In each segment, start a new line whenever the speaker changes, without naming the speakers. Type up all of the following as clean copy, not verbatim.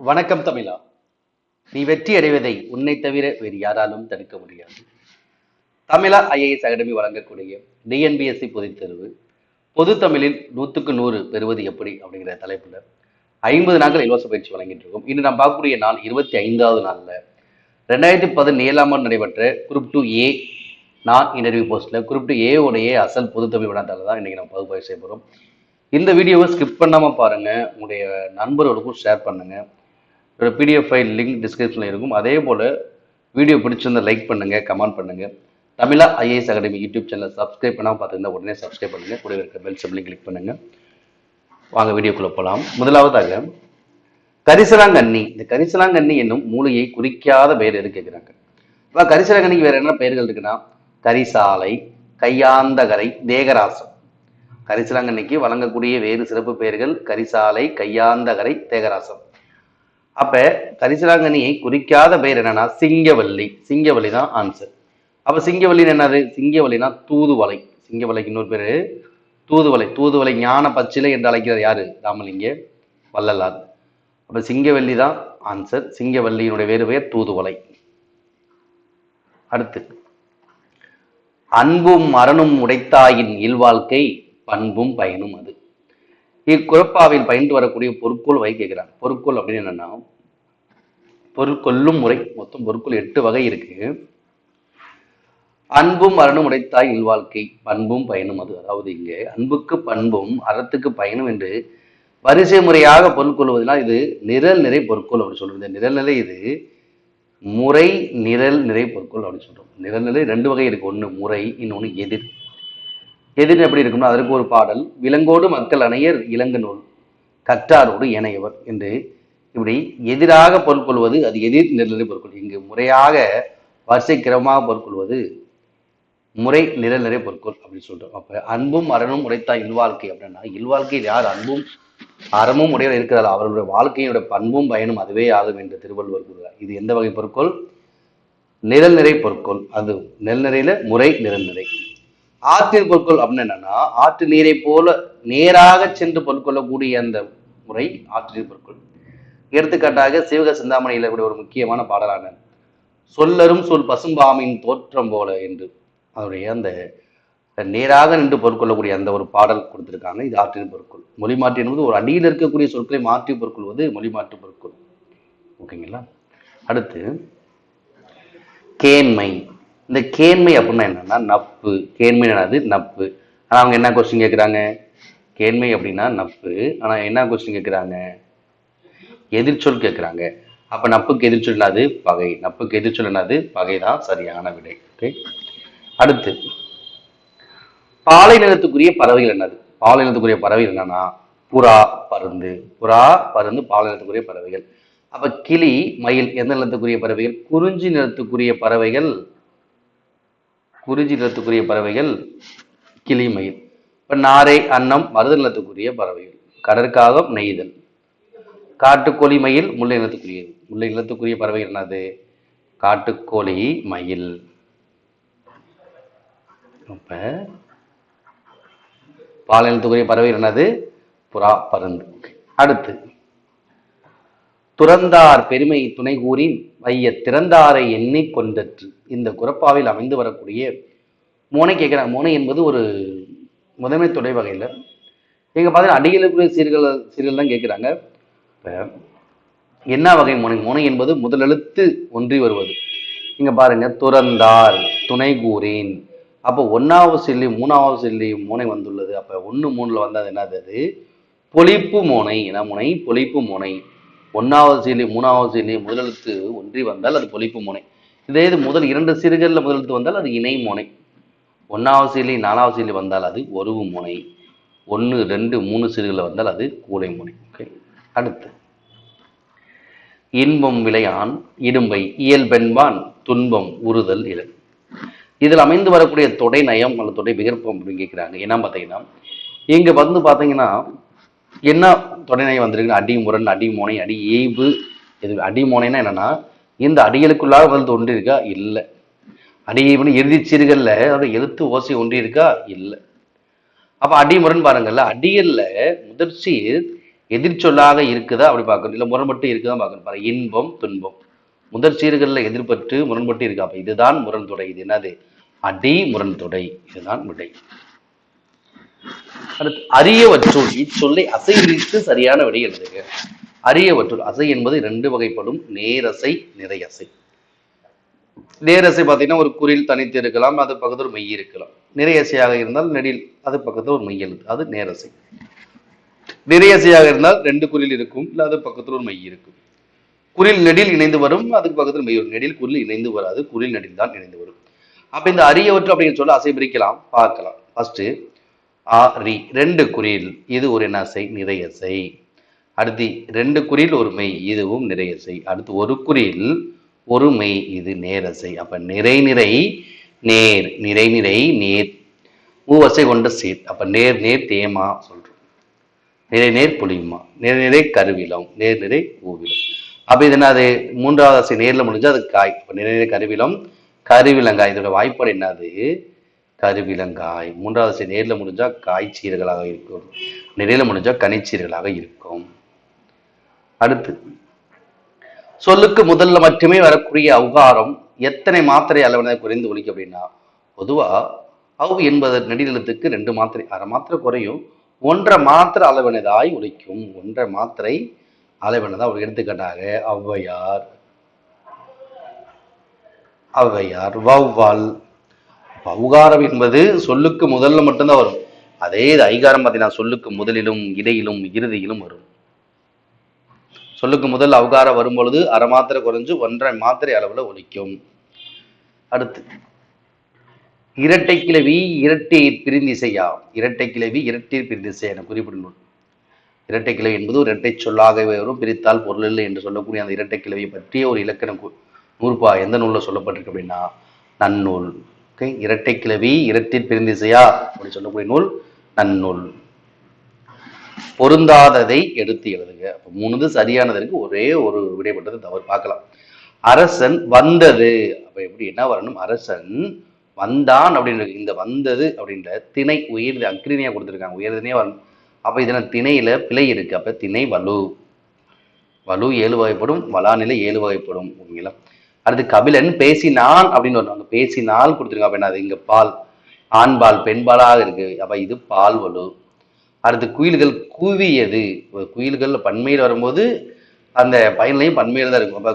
வணக்கம் தமிழா. நீ வெற்றி அடைவதை உன்னை தவிர வேறு யாராலும் தடுக்க முடியாது. தமிழா ஐஏஎஸ் அகாடமி வழங்கக்கூடிய டிஎன்பிஎஸ்சி பொதுத் தேர்வு பொது தமிழில் 100க்கு 100 பெறுவது எப்படி அப்படிங்கிற தலைப்புல 50 நாட்கள் இலவச பயிற்சி வழங்கிட்டு இருக்கோம். இன்று நாம் பார்க்கக்கூடிய நாள் 25வது நாள்ல 2017ஆம் ஆண்டு நடைபெற்ற குரூப் 2A நான் இன்டர்வியூ போஸ்ட்ல குரூப் 2A உடைய அசல் பொது தமிழ் வினாத்தாள் தான் இன்னைக்கு நம்ம பகுப்பாய்வு செய்ய போறோம். இந்த வீடியோவை ஸ்கிப் பண்ணாம பாருங்க, உங்களுடைய நண்பர்களுக்கும் ஷேர் பண்ணுங்க. ஒரு பிடிஎஃப் ஃபைல் லிங்க் டிஸ்கிரிப்ஷனில் இருக்கும். அதே போல் வீடியோ பிடிச்சிருந்தா லைக் பண்ணுங்கள், கமெண்ட் பண்ணுங்கள். தமிழா IAS academy YouTube channel subscribe பண்ணாமல் பார்த்துருந்தா உடனே சப்ஸ்கிரைப் பண்ணுங்கள். கூட இருக்கிற பெல் சிம்பிளையும் கிளிக் பண்ணுங்கள். வாங்க வீடியோக்குள்ளே போகலாம். முதலாவதாக கரிசலாங்கண்ணி. இந்த கரிசலாங்கண்ணி என்னும் மூலிகை குறிக்காத பெயர் எது கேட்குறாங்க. இப்போ கரிசலாங்கண்ணிக்கு வேறு என்ன பெயர்கள் இருக்குன்னா கரிசாலை, கையாந்தகரை, தேகராசம். கரிசலாங்கண்ணிக்கு வழங்கக்கூடிய வேறு சிறப்பு பெயர்கள் கரிசாலை, கையாந்தகரை, தேகராசம். அப்ப கரிசலாங்கண்ணியை குறிக்காத பெயர் என்னன்னா சிங்கவல்லி. சிங்கவல்லி தான் ஆன்சர். அப்ப சிங்கவல்லின்னு என்னது? சிங்கவல்லினா தூதுவளை. சிங்கவல்லிக்கு இன்னொரு பேரு தூதுவளை. தூதுவளை ஞான பச்சிலை என்று அழைக்கிறார் யாரு? ராமலிங்க வள்ளலார். அப்ப சிங்கவல்லி தான் ஆன்சர். சிங்கவல்லியினுடைய வேறு பெயர் தூதுவளை. அடுத்து அன்பும் மரணும் உடைத்தாயின் இல்வாழ்க்கை பண்பும் பயனும் அது. இக்குறப்பாவில் பயின்று வரக்கூடிய பொருட்கோள் வகை கேட்கிறாங்க. பொருட்கோள் அப்படின்னு என்னன்னா பொருட்கொள்ளும் முறை. மொத்தம் பொருட்கோள் 8 வகை இருக்கு. அன்பும் அறனும் உடைத்தாய் இல்வாழ்க்கை பண்பும் பயனும் அது. அதாவது இங்க அன்புக்கு பண்பும் அறத்துக்கு பயனும் என்று வரிசை முறையாக பொருட்கொள்வதனால் இது நிரல் நிறை பொருட்கோள் அப்படின்னு சொல்றது. நிரல் நிலை இது முறை நிரல் நிறை பொருட்கோள் அப்படின்னு சொல்றோம். நிரல் நிலை 2 வகை இருக்கு. ஒன்று முறை, இன்னொன்று எதிர். எதிர் எப்படி இருக்கும்னா அதற்கு ஒரு பாடல் விலங்கோடு மக்கள் அணையர் இளங்க நூல் கற்றாரோடு ஏனையவர் என்று இப்படி எதிராக பொருட்கொள்வது அது எதிர் நிரல்நிலை பொருட்கொள். இங்கு முறையாக வரிசை கிரமமாக பொருட்கொள்வது முறை நிரல்நிறை பொருட்கொள் அப்படின்னு சொல்றோம். அப்ப அன்பும் அறனும் உடைத்தா இல்வாழ்க்கை அப்படின்னா இல்வாழ்க்கையில் யார் அன்பும் அறமும் உடையவர் இருக்கிறார் அவர்களுடைய வாழ்க்கையோட பண்பும் பயனும் அதுவே ஆகும் என்று திருவள்ளுவர் கூறுகிறார். இது எந்த வகை பொருட்கொள்? நிரல்நிறை பொருட்கொள். அது நிரல்நிறையில முறை நிரல்நிறை. ஆற்றில் பொருட்கொள் அப்படின்னு என்னன்னா ஆற்று நீரை போல நேராக சென்று பொருட்கொள்ளக்கூடிய அந்த முறை ஆற்றில் பொருட்கொள். எடுத்துக்காட்டாக சிவக சிந்தாமணியில் கூட ஒரு முக்கியமான பாடலான சொல்லரும் சொல் பசும்பாமின் தோற்றம் போல என்று அதனுடைய அந்த நேராக நின்று பொருட்கொள்ளக்கூடிய அந்த ஒரு பாடல் கொடுத்திருக்காங்க. இது ஆற்றின் பொருட்கொள். மொழி மாற்றி என்பது ஒரு அடியில் இருக்கக்கூடிய சொற்களை மாற்றி பொருட்கொள்வது மொழி மாற்று பொருட்கொள். ஓகேங்களா? அடுத்து கேண்மை. இந்த கேண்மை அப்படின்னா என்னன்னா நட்பு. கேண்மை என்னது? நட்பு. ஆனா அவங்க என்ன கொஸ்டின் கேட்குறாங்க? கேண்மை அப்படின்னா நட்பு. ஆனா என்ன கொஸ்டின் கேட்குறாங்க? எதிர்ச்சொல் கேட்குறாங்க. அப்ப நட்புக்கு எதிர்ச்சொல் என்னது? பகை. நட்புக்கு எதிர்ச்சொல் என்னது? பகை தான் சரியான விடை. ஓகே. அடுத்து பாலை நிலத்துக்குரிய பறவைகள் என்னது? பாலை நிலத்துக்குரிய பறவைகள் என்னன்னா புறா, பருந்து. புறா, பருந்து பாலை நிலத்துக்குரிய பறவைகள். அப்ப கிளி, மயில் எந்த நிலத்துக்குரிய பறவைகள்? குறிஞ்சி நிலத்துக்குரிய பறவைகள். குறிஞ்சி நிலத்துக்குரிய பறவைகள் கிளி, மயில். இப்ப நாரை, அன்னம் மருத நிலத்துக்குரிய பறவைகள். கடற்காகம், நெய்தல். காட்டுக்கோழி, மயில் முல்லை நிலத்துக்குரியது. முல்லை நிலத்துக்குரிய பறவைகள் என்னது? காட்டுக்கோழி, மயில். அப்ப பாலை நிலத்துக்குரிய பறவைகள் என்னது? புறா, பருந்து. அடுத்து துறந்தார் பெருமை துணை கூறின் வைய திறந்தாரை எண்ணி கொண்டற்று. இந்த குறப்பாவில் அமைந்து வரக்கூடிய மோனை கேட்கிறாங்க. மோனை என்பது ஒரு முதன்மை தொடை வகையில் எங்க பார்த்தீங்கன்னா அடிகளுக்குரிய சீர்கள் தான் கேட்கிறாங்க. இப்ப என்ன வகை மோனை? மோனை என்பது முதல் எழுத்து ஒன்றி வருவது. இங்க பாருங்க துறந்தார், துணை கூறின். அப்போ 1வது சொல்லி 3வது சொல்லி மோனை வந்துள்ளது. அப்ப 1, 3ல வந்தது என்னது? அது பொழிப்பு மோனை. என்ன மோனை? பொழிப்பு மோனை. 1வது சீலி 3வது சீலி முதலெழுத்து ஒன்றி வந்தால் அது பொழிப்பு மோனை. இதே இது முதல் 2 சீர்கள்ல முதலெழுத்து வந்தால் அது இணை மோனை. 1வது சீலி 4வது சீலி வந்தால் அது ஒருவு மோனை. 1, 2, 3 சீர்கள்ல வந்தால் அது கூலை மோனை. ஓகே. அடுத்து இன்பம் விளையான் இடும்பை இயல்பென்பான் துன்பம் உறுதல் இழல். இதில் அமைந்து வரக்கூடிய தொடை நயம் அல்லது தொடை விகற்பம் அப்படின்னு கேட்கிறாங்க. என்ன பார்த்தீங்கன்னா இங்க வந்து பார்த்தீங்கன்னா என்ன தொடை வந்திருக்கு? அடி முரண், அடி மோனை, அடி ஏய்வு. இது அடி மோனைன்னா என்னன்னா இந்த அடிகளுக்குள்ளாக முதல் ஒன்றி இருக்கா? இல்லை. அடி ஏய்வுன்னு இறுதி சீர்கள்ல அதோட எழுத்து ஓசை ஒன்றி இருக்கா? இல்லை. அப்ப அடி முரண் பாருங்கல்ல. அடிகள்ல முதற் சீர் எதிர்ச்சொல்லாக இருக்குதா அப்படி பார்க்கணும், இல்லை முரண்பட்டு இருக்குதான் பார்க்கணும். பாருங்க, இன்பம் துன்பம் முதற் சீர்களில் எதிர்பட்டு முரண்பட்டு இருக்கு. அப்ப இதுதான் முரண்தொடை. இது என்னது? அடி முரண்தொடை. இதுதான் விடை. அடுத்து அரியவற்றுள் இச்சொல்லை அசை விரித்து சரியான விடை எழுதுக. அரியவற்றுள் அசை என்பது 2 வகைப்படும்: நேரசை, நிறையசை. நேரசை பார்த்தீங்கன்னா ஒரு குறில் தனித்து இருக்கலாம், அது பக்கத்தில் ஒரு மெய் இருக்கலாம். நிறையசையாக இருந்தால் நெடில், அது பக்கத்தில் ஒரு மெய் எழுது, அது நேரசை. நிறையசையாக இருந்தால் 2 குறில் இருக்கும், இல்லை அது பக்கத்தில் ஒரு மெய் இருக்கும். குறில் நெடில் இணைந்து வரும், அதுக்கு பக்கத்தில் மெய் வரும். நெடில் குறில் இணைந்து வராது, குறில் நெடில் தான் இணைந்து வரும். அப்ப இந்த அரியவற்று அப்படின்னு சொல்ல அசை பிரிக்கலாம், பார்க்கலாம். ஃபர்ஸ்ட் ஆரி 2 குறில், இது ஒரு என்ன அசை? நிறையசை. அடுத்து 2 குறில் ஒரு மெய், இதுவும் நிறையசை. அடுத்து ஒரு குறில் ஒரு மெய், இது நேரசை. அப்ப நிறை நிறை நேர், நிறை நிறை நேர், மூவசை கொண்ட சீர். அப்ப நேர் நேர் தேமா சொல்றோம், நிறை நேர் புளிமா, நிறை நிறை கருவிலம், நேர் நிறை பூவிலம். அப்ப இது என்னது? 3வது அசை நேர்ல முடிஞ்சா அது காய். அப்ப நிறை நிறை கருவிலம், கருவிலங்காய். இதோட வாய்ப்பாடு என்னது? கருவிலங்காய். 3வது அசை நேர்ல முடிஞ்சா காய்ச்சீர்களாக இருக்கும், நிறையில முடிஞ்சா கனிச்சீர்களாக இருக்கும். அடுத்து சொல்லுக்கு முதல்ல மட்டுமே வரக்கூடிய அவுகாரம் எத்தனை மாத்திரை அளவினை குறைந்து ஒழிக்கும் அப்படின்னா, பொதுவா அவு என்பது நெடிலெழுத்துக்கு 2 மாத்திரை, அரை மாத்திரை குறையும், 1.5 மாத்திரை அளவினதாய் ஒழிக்கும். 1.5 மாத்திரை அளவினதா. ஒரு எடுத்துக்காட்டாக ஔவையார், ஔவையார், வௌவால். அவுகாரம் என்பது சொல்லுக்கு முதல்ல மட்டும்தான் வரும். அதே இது ஐகாரம் பார்த்தீங்கன்னா சொல்லுக்கு முதலிலும் இடையிலும் இறுதியிலும் வரும். சொல்லுக்கு முதல் அவுகாரம் வரும் பொழுது அரை மாத்திரை குறைஞ்சு 1.5 மாத்திரை அளவுல ஒலிக்கும். அடுத்து இரட்டை கிளவி இரட்டை பிரிந்திசையா. இரட்டை கிளவி இரட்டை பிரிந்திசை என குறிப்பிடணும். இரட்டை கிளவி என்பது ஒரு இரட்டை சொல்லாகவே வரும், பிரித்தால் பொருள் இல்லை என்று சொல்லக்கூடிய அந்த இரட்டை கிளவியை பற்றிய ஒரு இலக்கணம் நூற்பா எந்த நூல்ல சொல்லப்பட்டிருக்கு அப்படின்னா நன்னூல். ஓகே, இரட்டை கிளவி இரட்டை பிரிந்திசையா அப்படின்னு சொல்லக்கூடிய நூல் நன்னூல். பொருந்தாததை எடுத்து எழுதுக. அப்ப 3 சரியானதற்கு ஒரே ஒரு விடைப்பட்டது தவறு. பார்க்கலாம். அரசன் வந்தது. அப்ப எப்படி என்ன வரணும்? அரசன் வந்தான் அப்படின்னு. இந்த வந்தது அப்படின்ற திணை உயர்ந்த அக்ரிணியா கொடுத்துருக்காங்க, உயர்தனையா வரணும். அப்ப இதுல திணையில பிழை இருக்கு. அப்ப திணை வலு. வலு 7 வகைப்படும், வளாநிலை 7 வகைப்படும். ஓகேங்களா? அடுத்து கபிலன் பேசினான் அப்படின்னு வரும். அங்க பேசினால் கொடுத்துருக்காங்க. அப்ப என்ன? அது இங்க பால், ஆண்பால் பெண்பாலாக இருக்கு. அப்ப இது பால் வலு. அடுத்து குயில்கள் கூவியது. குயில்கள் பன்மையில் வரும்போது அந்த பயன்லையும் பன்மையில தான் இருக்கும். அப்ப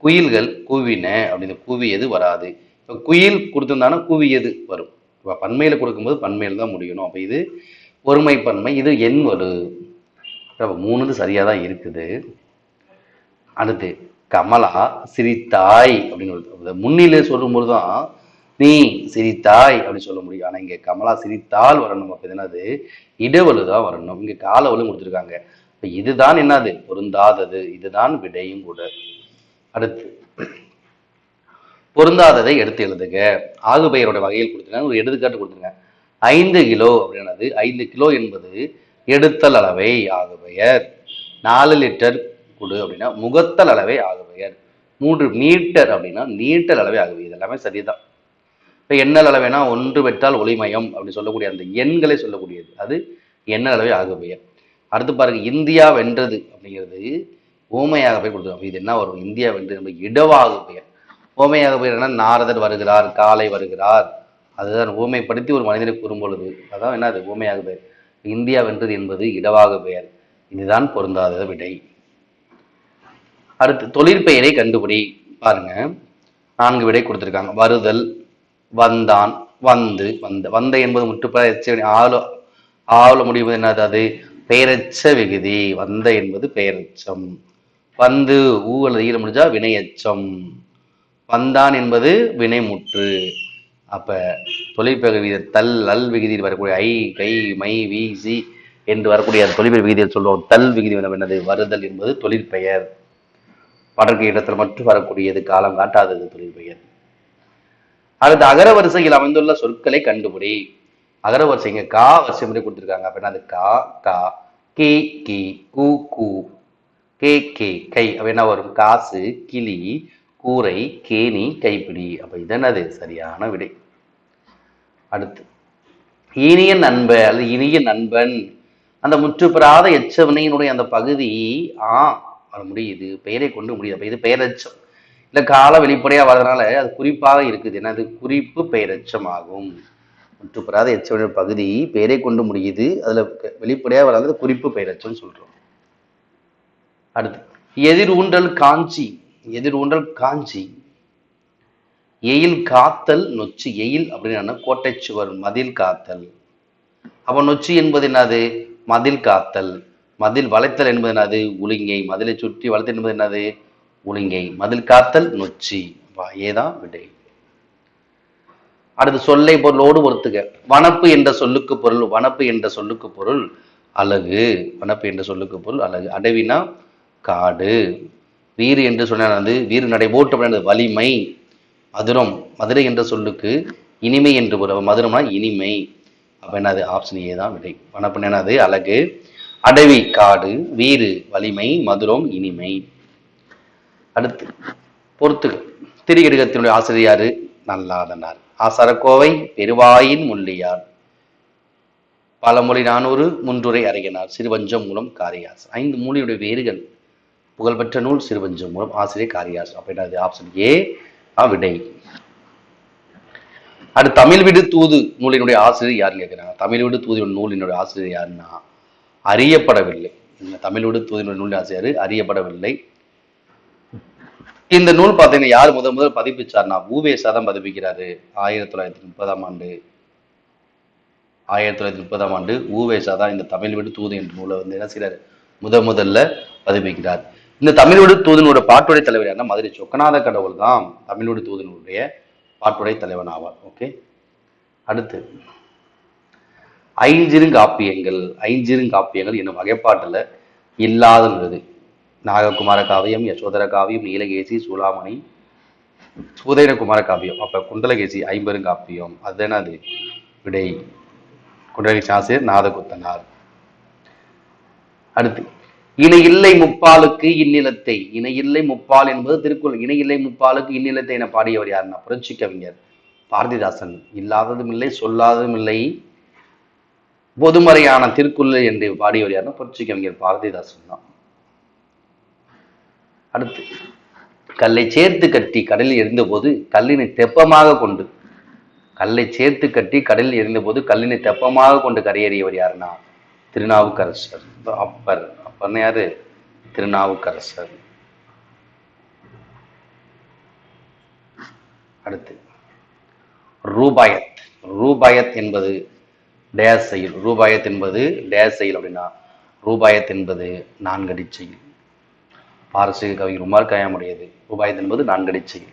குயில்கள் கூவின அப்படின்னு, கூவியது வராது. இப்போ குயில் கொடுத்திருந்தானா கூவியது வரும். இப்போ பன்மையில கொடுக்கும்போது பன்மையில தான் முடியணும். அப்ப இது ஒருமை பன்மை, இது எண் வலு. அப்ப 3 சரியா தான் இருக்குது. அடுத்து கமலா சிரித்தாய் அப்படின்னு முன்னிலை சொல்லும்போது தான் நீ சிரித்தாய் அப்படின்னு சொல்ல முடியும். ஆனா இங்க கமலா சிரித்தால் வரணும். அப்ப என்னது? இடவலுதான் வரணும். இங்க காலவலும் கொடுத்துருக்காங்க. இப்ப இதுதான் என்னது? பொருந்தாதது. இதுதான் விடையும் கூட. அடுத்து பொருந்தாததை எடுத்து எழுதுக. ஆகுபெயரோட வகையில் கொடுத்துருக்காங்க. ஒரு எடுத்துக்காட்டு கொடுத்துருக்காங்க. 5 கிலோ அப்படின்னது 5 கிலோ என்பது எடுத்தல் அளவை ஆகுபெயர். 4 லிட்டர் குடு அப்படின்னா முகத்தல் அளவை ஆகுபெயர். 3 மீட்டர் அப்படின்னா நீட்டல் அளவை ஆகுபெயர். இதெல்லாமே சரிதான். இப்போ எண்ணல் அளவைனா 1 வெட்டால் ஒளிமயம் அப்படின்னு சொல்லக்கூடிய அந்த எண்களை சொல்லக்கூடியது, அது எண்ணல் அளவை ஆகுபெயர். அடுத்து பாருங்க, இந்தியா வென்றது அப்படிங்கிறது ஓமையாக போய் கொடுத்துருவோம். இது என்ன வரும்? இந்தியா வென்றது நம்ம இடவாக பெயர். ஓமையாக பெயர் என்ன? நாரதர் வருகிறார், காலை வருகிறார், அதுதான் ஓமைப்படுத்தி ஒரு மனிதனை கூறும் பொழுது அதான் என்ன? அது ஓமையாக பெயர். இந்தியா வென்றது என்பது இடவாக பெயர். இதுதான் பொருந்தாத விடை. அடுத்து தொழிற்பெயரை கண்டுபிடி. பாருங்க, 4 விடை கொடுத்திருக்காங்க. வருதல், வந்தான், வந்து, வந்த என்பது முற்றுப்பெயர் ஆவல முடிவு என்னது? அது பெயரச்ச விகுதி. வந்த என்பது பெயரச்சம். வந்து ஊழல் ஈர முடிஞ்சா வினையச்சம். வந்தான் என்பது வினைமுற்று. அப்ப தொழிற்பெயர் விகித தல் அல் விகுதியில் வரக்கூடிய ஐ, கை, மை, வி, சி என்று வரக்கூடிய அந்த தொழிற்பெயர் விகுதியில் சொல்லுவோம். தல் விகுதி என்னது? வருதல் என்பது தொழிற்பெயர். வடக்கு இடத்துல மட்டும் வரக்கூடியது, காலம் காட்டாதது தொழிற்பெயர். அடுத்து அகர வரிசையில் அமைந்துள்ள சொற்களை கண்டுபிடி. அகர வரிசைங்க கா வரிசை முறை கொடுத்துருக்காங்க. அப்படின்னா அது கா, கா, கே, கி, கூ, கூ, கே, கே, கை. அப்ப என்ன வரும்? காசு, கிளி, கூரை, கேணி, கைப்பிடி. அப்ப இதனது சரியான விடை. அடுத்து இனிய நண்பன் அல்லது இனிய நண்பன். அந்த முற்றுப்பெறாத எச்ச வினையினுடைய அந்த பகுதி வர முடியுது, பெயரை கொண்டு முடியுது. அப்ப இது பெயரெச்சம். இல்ல கால வெளிப்படையா வர்றதுனால அது குறிப்பாக இருக்குது. ஏன்னா அது குறிப்பு பெயரெச்சம் ஆகும். முற்றுப்பெறாத எச்ச வினை பகுதி பெயரை கொண்டு முடியுது, அதுல வெளிப்படையா வராது குறிப்பு பெயரெச்சம் சொல்றோம். அடுத்து எதிர் ஊன்றல் காஞ்சி. எதிர் ஊன்றல் காஞ்சி. எயில் காத்தல் நொச்சி. எயில் அப்படின்னா கோட்டை சுவர், மதில் காத்தல். அப்ப நொச்சி என்பது என்னது? மதில் காத்தல். மதில் வளைத்தல் என்பது என்னது? உளிங்கை. மதிலை சுற்றி வளைத்தல் என்பது என்னது? உளிங்கை. மதில் காத்தல் நொச்சி. ஏதான் விடை. அடுத்து சொல்லை பொருளோடு பொறுத்துக. வனப்பு என்ற சொல்லுக்கு பொருள். வனப்பு என்ற சொல்லுக்கு பொருள் அழகு. வனப்பு என்ற சொல்லுக்கு பொருள் அழகு. அடவினா காடு. வீறு என்று சொன்னது வீறு நடை போட்டு வலிமை. மதுரம். மதுரை என்ற சொல்லுக்கு இனிமை என்று பொருள். மதுரம்னா இனிமை. அப்ப என்னது? ஆப்ஷன் ஏ தான் விடை. வனப்பு என்னது? அழகு. அடவி காடு. வீறு வலிமை. மதுரம் இனிமை. அடுத்து பொறுத்துக. திரிகடுகத்தினுடைய ஆசிரியர் யாரு? நல்லாதனார். ஆசாரக்கோவை பெருவாயின் முள்ளியார். பழமொழி 400 முன்றுரை அறையினார். சிறுவஞ்சம் மூலம் காரியாசர். 5 மூலியுடைய வேர்கள். புகழ்பெற்ற நூல் சிறுவஞ்சம் மூலம். ஆசிரியர் காரியாசர். அப்ப என்னது? ஆப்ஷன் ஏ விடை. அடுத்து தமிழ் விடு தூது நூலினுடைய ஆசிரியர் யாருன்னு கேட்கிறாங்க. தமிழ் விடு தூது நூலினுடைய ஆசிரியர் யாருன்னா அறியப்படவில்லை. தமிழ் விடு தூது நூலின் ஆசிரியர் அறியப்படவில்லை. இந்த நூல் பார்த்தீங்கன்னா யார் முதல் பதிப்பிச்சார்னா ஊவேசா தான் பதிப்பிக்கிறாரு. 1930ஆம் ஆண்டு. 1930ஆம் ஆண்டு ஊவேசா தான் இந்த தமிழ் விடு தூது என்ற நூலை என்ன செய்யறாரு? முதல்ல பதிப்பிக்கிறார். இந்த தமிழ் விடு தூதனுடைய பாட்டுடை தலைவர் யாருன்னா மதுரை சொக்கநாத கடவுள் தான் தமிழ் விடு தூதனுடைய பாட்டுடை தலைவன் ஆவார். ஓகே. அடுத்து ஐஞ்சிறுங்காப்பியங்கள். ஐஞ்சிறுங்காப்பியங்கள் என்னும் வகைப்பாட்டுல இல்லாதது. நாககுமார காவியம், யசோதர காவியம், நீலகேசி, சூளாமணி, சூதைர குமார காவியம். அப்ப குண்டலகேசி 50 அதுதானே அது விடை. குண்டலகேசி ஆசிரியர் நாதகுத்தனார். அடுத்து இணை இல்லை முப்பாலுக்கு இந்நிலத்தை. இணை இல்லை முப்பால் என்பது திருக்குறள். இணை இல்லை முப்பாலுக்கு இந்நிலத்தை என பாடியவர் யாருன்னா புரட்சி கவிஞர் பாரதிதாசன். இல்லாததும் இல்லை, சொல்லாததும் இல்லை, பொதுமறையான திருக்குறள் என்று பாடியவர் யாருன்னா புரட்சி கவிஞர் பாரதிதாசன் தான். அடுத்து கல்லை சேர்த்து கட்டி கடலில் எரிந்தபோது கல்லினை தெப்பமாக கொண்டு. கல்லை சேர்த்து கட்டி கடலில் எரிந்தபோது கல்லினை தெப்பமாக கொண்டு கரையேறியவர் யாருன்னா திருநாவுக்கரசர். அப்பர். அப்பர்னு யாரு? திருநாவுக்கரசர். அடுத்து ரூபாயத். ரூபாயத் என்பது டேஸ் செயல். ரூபாயத் என்பது டேஸ் செயல் அப்படின்னா ரூபாயத் என்பது 4 அடி செயல். பாரசீக கவிஞர் உமர் கயாமுடையது. ரூபாயத் என்பது 4 அடி செயல்.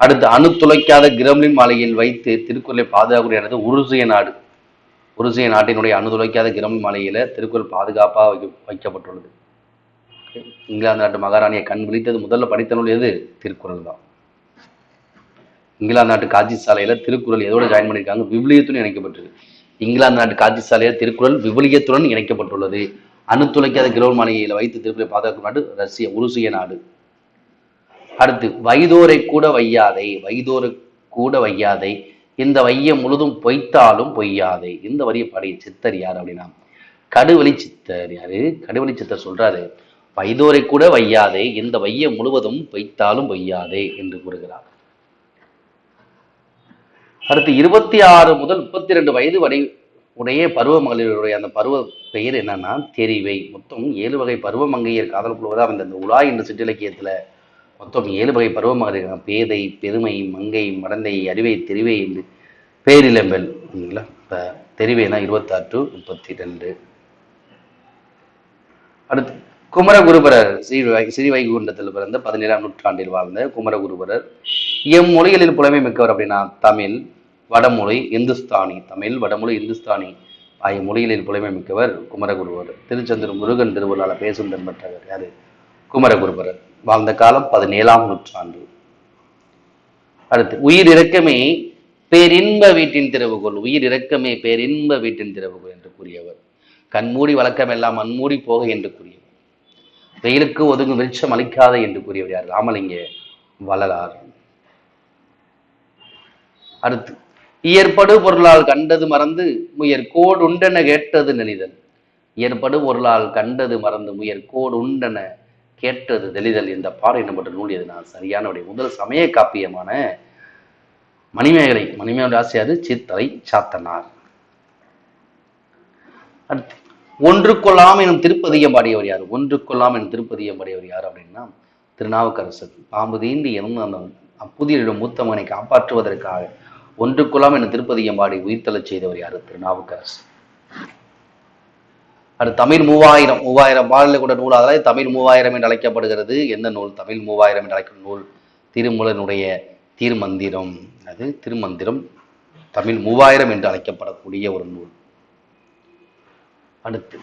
அடுத்து அணு துளைக்காத கிரெம்லின் மாளிகையில் வைத்து திருக்குறளை பாதுகாக்கக்கூடியது உருசிய நாடு. உருசிய நாட்டினுடைய அணு துளைக்காத கிரெம்லின் மாளிகையில திருக்குறள் பாதுகாப்பாக வைக்கப்பட்டுள்ளது. இங்கிலாந்து நாட்டு மகாராணியை கண் விழித்தது முதல்ல படித்த நூல் எது? திருக்குறள் தான். இங்கிலாந்து நாட்டு காட்சி சாலையில திருக்குறள் எதோட ஜாயின் பண்ணியிருக்காங்க? விவிலியத்துடன் இணைக்கப்பட்டது. இங்கிலாந்து நாட்டு காட்சி சாலையில திருக்குறள் விவிலியத்துடன் இணைக்கப்பட்டுள்ளது. அணு துளைக்காத கிரெம்லின் மாளிகையில வைத்து திருக்குறளை பாதுகாக்கும் நாடு ரஷ்யா, உருசிய நாடு. அடுத்து வைதோரை கூட வையாதை. வைதோரை கூட வையாதை, இந்த வையம் முழுதும் பொய்த்தாலும் பொய்யாதை. இந்த வரியை பாடிய சித்தர் யார் அப்படின்னா கடுவெளி சித்தர். யாரு? கடுவெளி சித்தர் சொல்றாரு வைதோரை கூட வையாதே, இந்த வையம் முழுவதும் பொய்த்தாலும் பொய்யாதே என்று கூறுகிறார். அடுத்து 26 முதல் 32 வயது வரை உடைய பருவ மகளிருடைய அந்த பருவ பெயர் என்னன்னா தெரிவை. மொத்தம் 7 வகை பருவ மங்கையர் காதல் புழுவதாக அந்த உலா என்ற சிற்றிலக்கியத்துல மொத்தம் 7 வகை பருவ மகளிர். பேதை, பெருமை, மங்கை, மடந்தை, அறிவை, தெரிவை என்று பேரிளம்பெல். இப்ப தெரிவைனா 26 to 32. அடுத்து குமரகுருபரர். ஸ்ரீவைகுண்டத்தில் பிறந்த 17ஆம் நூற்றாண்டில் வாழ்ந்த குமரகுருபரர் எம்மொழிகளில் புலமை மிக்கவர் அப்படின்னா தமிழ், வடமொழி, இந்துஸ்தானி. தமிழ், வடமொழி, இந்துஸ்தானி ஆகிய மொழிகளில் புலமை மிக்கவர் குமரகுருபரர். திருச்செந்தூர் முருகன் திருவிழாவில் பேசும் பெற்றவர் யாரு? குமரகுருபரர். வாழ்ந்த காலம் 17ஆம் நூற்றாண்டு. அடுத்து உயிர் இறக்கமே பேரின்ப வீட்டின் திறவுகோல். உயிர் இறக்கமே பேரின்ப வீட்டின் திறவுகோல் என்று கூறியவர். கண்மூடி வழக்கம் எல்லாம் மண்மூடி போக என்று கூறியவர். வெயிலுக்கு ஒதுங்கும் விருட்சம் அளிக்காத என்று கூறியவர் யார்? ராமலிங்க வள்ளலார். அடுத்து இயற்படு பொருளால் கண்டது மறந்து முயற் கோடு உண்டென கேட்டது நெளிதல். இயற்படு பொருளால் கண்டது மறந்து முயற் கோடு உண்டென கேட்டது தெளிதல். இந்த பாடம் என்னப்பட்ட நூல் எதுனா சரியான முதல் சமய காப்பியமான மணிமேகலை ஆசிரியர் சித்தரை சாத்தனார். ஒன்றுக்கொள்ளாம் எனும் திருப்பதியம் பாடியவர் யார்? ஒன்றுக்கொள்ளாம் எனும் திருப்பதியம் பாடியவர் யார் அப்படின்னா திருநாவுக்கரசர். பாம்பு தீண்டி எனும் அந்த அப்புதியரிடம் மூத்த மகனை காப்பாற்றுவதற்காக ஒன்றுக்கொள்ளாம் எனும் திருப்பதியம் பாடி உயிர்த்தெழச் செய்தவர் யாரு? திருநாவுக்கரசர். அது தமிழ் 3000 பாடலை கூட நூல். அதாவது தமிழ் 3000 என்று அழைக்கப்படுகிறது. எந்த நூல்? தமிழ் 3000 என்று அழைக்கும் நூல் திருமூலனுடைய திருமந்திரம். அது திருமந்திரம் தமிழ் 3000 என்று அழைக்கப்படக்கூடிய ஒரு நூல். அடுத்து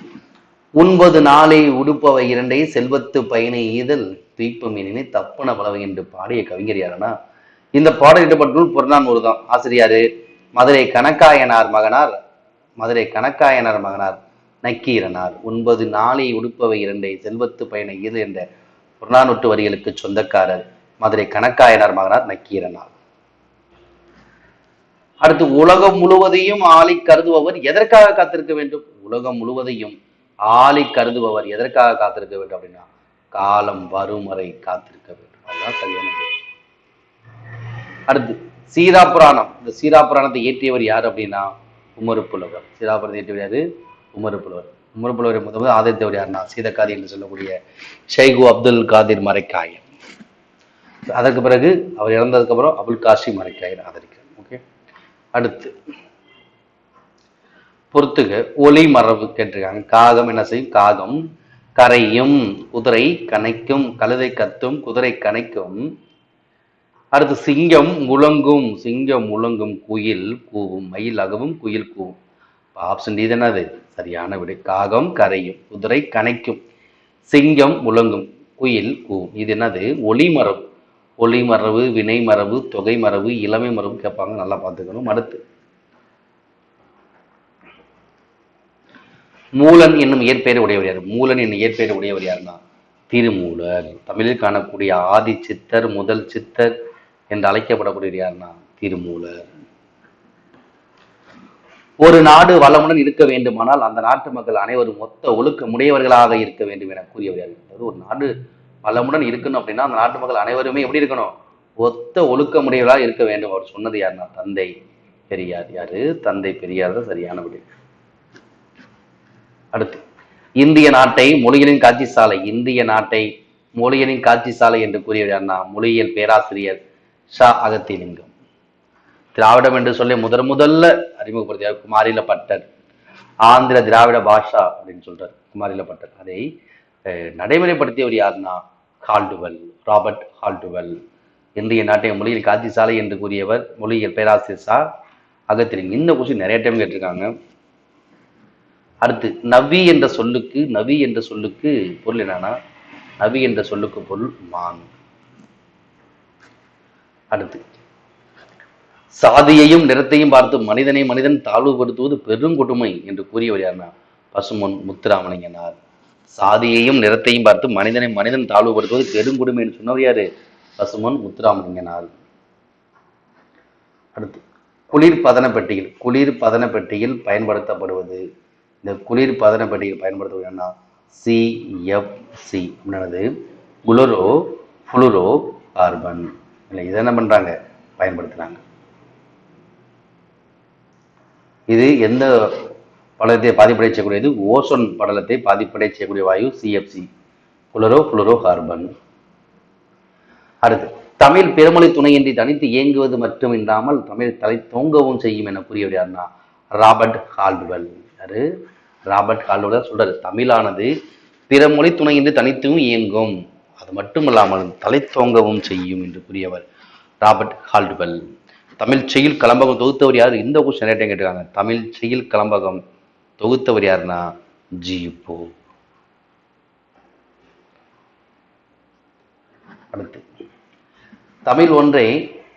9 நாளை உடுப்பவை 2 செல்வத்து பயனை ஈதல் துய்ப்பம் எனினை தப்பன பலவை என்று பாடிய கவிஞர் யாருன்னா இந்த பாடல் இடப்பட்ட நூல் புறநானூறு தான். ஆசிரியாரு மதுரை கணக்காயனார் மகனார் நக்கீரனார். 9 நாளை உடுப்பவை 2 செல்வத்து பயனை ஈதல் என்ற புறநானூற்று வரிகளுக்கு சொந்தக்காரர் மதுரை கணக்காயனார் மகனார் நக்கீரனார். அடுத்து உலகம் முழுவதையும் ஆளை கருதுபவர் எதற்காக காத்திருக்க வேண்டும்? உலகம் முழுவதையும் ஆளை கருதுபவர் எதற்காக காத்திருக்க வேண்டும் அப்படின்னா காலம் வரும் வரை காத்திருக்க வேண்டும். அதுதான் சரியானது. அடுத்து சீராபுராணம். இந்த சீராபுராணத்தை இயற்றியவர் யார் அப்படின்னா உமறுப்புலவர். சீராபுராணத்தை இயற்றியவர் யாரு? உமறுப்புலவர். உமறுப்புலவரை முதல் ஆதரித்தவர் யாருன்னா சீதக்காதி என்று சொல்லக்கூடிய ஷைகு அப்துல் காதிர் மரைக்காயர். அதற்கு பிறகு அவர் இறந்ததுக்கு அப்புறம் அபுல் காசி மரைக்காயர் ஆதரிக்கிறார். ஓகே. அடுத்து பொறுத்துக ஒளி மரபு கேட்டிருக்காங்க. காகம் என்ன செய்யும்? காகம் கரையும், குதிரை கனைக்கும், கழுதை கத்தும், குதிரை கனைக்கும். அடுத்து சிங்கம் முழங்கும், குயில் கூவும், மயில் அகவும், குயில் கூவும். ஆப்ஷன் டி என்னது சரியான விடை. காகம் கரையும், குதிரை கனைக்கும், சிங்கம் முழங்கும், குயில் கூவும். இது என்னது? ஒளிமரபு. ஒளிமரபு, வினை மரபு, தொகை மரபு, இளமை மரபு கேட்பாங்க, நல்லா பார்த்துக்கணும். அடுத்து மூலன் என்னும் இயற்பெயர் உடையவர் யார்? மூலன் என்னும் இயற்பெயர் உடையவர் யாருன்னா திருமூலர். தமிழில் காணக்கூடிய ஆதி சித்தர், முதல் சித்தர் என்று அழைக்கப்படக்கூடிய யாருன்னா திருமூலர். ஒரு நாடு வளமுடன் இருக்க வேண்டுமானால் அந்த நாட்டு மக்கள் அனைவரும் மொத்த ஒழுக்க முடையவர்களாக இருக்க வேண்டும் என கூறியவர் யார்? அதாவது ஒரு நாடு வளமுடன் இருக்கணும் அப்படின்னா அந்த நாட்டு மக்கள் அனைவருமே எப்படி இருக்கணும்? ஒத்த ஒழுக்க முடையவர்களாக இருக்க வேண்டும். அவர் சொன்னது யாருன்னா தந்தை பெரியார். யாரு? தந்தை பெரியார் தான் சரியான விடை. அடுத்து இந்திய நாட்டை மொழிகளின் காட்சி சாலை. இந்திய நாட்டை மொழிகளின் காட்சி சாலை என்று கூறியவர் யாருன்னா மொழியியல் பேராசிரியர் ஷா அகத்திலிங்கம். திராவிடம் என்று சொல்லி முதல்ல அறிமுகப்படுத்தியார் குமாரில பட்டர். ஆந்திர திராவிட பாஷா அப்படின்னு சொல்றார் குமாரில பட்டர். அதை நடைமுறைப்படுத்தியவர் யாருன்னா ஹால்டுவெல், ராபர்ட் ஹால்டுவெல். இந்திய நாட்டை மொழியில் காட்சி சாலை என்று கூறியவர் மொழியியல் பேராசிரியர் ஷா அகத்திலிங்கம். இந்த கொஸ்டின் நிறைய டைம் கேட்டிருக்காங்க. அடுத்து நவி என்ற சொல்லுக்கு பொருள் என்னன்னா நவி என்ற சொல்லுக்கு பொருள் மான். அடுத்து சாதியையும் நிறத்தையும் பார்த்து மனிதன் தாழ்வுபடுத்துவது பெருங்கொடுமை என்று கூறியவர் யாருன்னா பசும்பொன் முத்துராமலிங்கனார். சாதியையும் நிறத்தையும் பார்த்து மனிதன் தாழ்வுபடுத்துவது பெருங்கொடுமை என்று சொன்னவர் யாரு? பசும்பொன் முத்துராமலிங்கனார். அடுத்து குளிர்பதன பெட்டியில் பயன்படுத்தப்படுவது. இந்த குளிர்பதன பெட்டியில் பயன்படுத்துவது என்ன? CFC அப்படின்னது குளோரோ புளூரோ கார்பன். இல்லை, இதை என்ன பண்றாங்க? பயன்படுத்துறாங்க. இது எந்த படலத்தை பாதிப்படை செய்யக்கூடியது? ஓசோன் படலத்தை பாதிப்படை செய்யக்கூடிய வாயு CFC, குளோரோ புளூரோ கார்பன். அடுத்து தமிழ் பிறமொழி துணையின்றி தனித்து இயங்குவது மட்டுமில்லாமல் தமிழ் தலை தோங்கவும் செய்யும் என கூறியவர் யாருன்னா ராபர்ட் ஹால்டுவெல். யாரு? ராபர்ட் ஹால்டுவெல் சொல்றாரு தமிழானது பிறமொழி துணையின்றி தனித்தும் இயங்கும், அது மட்டுமில்லாமல் தலை தோங்கவும் செய்யும் என்று கூறியவர் ராபர்ட் ஹால்டுவெல். தமிழ் செய்யுள் கலம்பகம் தொகுத்தவர் யார்? இந்த கொஸ்டின் நிறைய டைம் கேட்டிருக்காங்க. தமிழ் செய்யுள் கலம்பகம் தொகுத்தவர் யாருன்னா ஜி.போ. அடுத்து தமிழ் ஒன்றை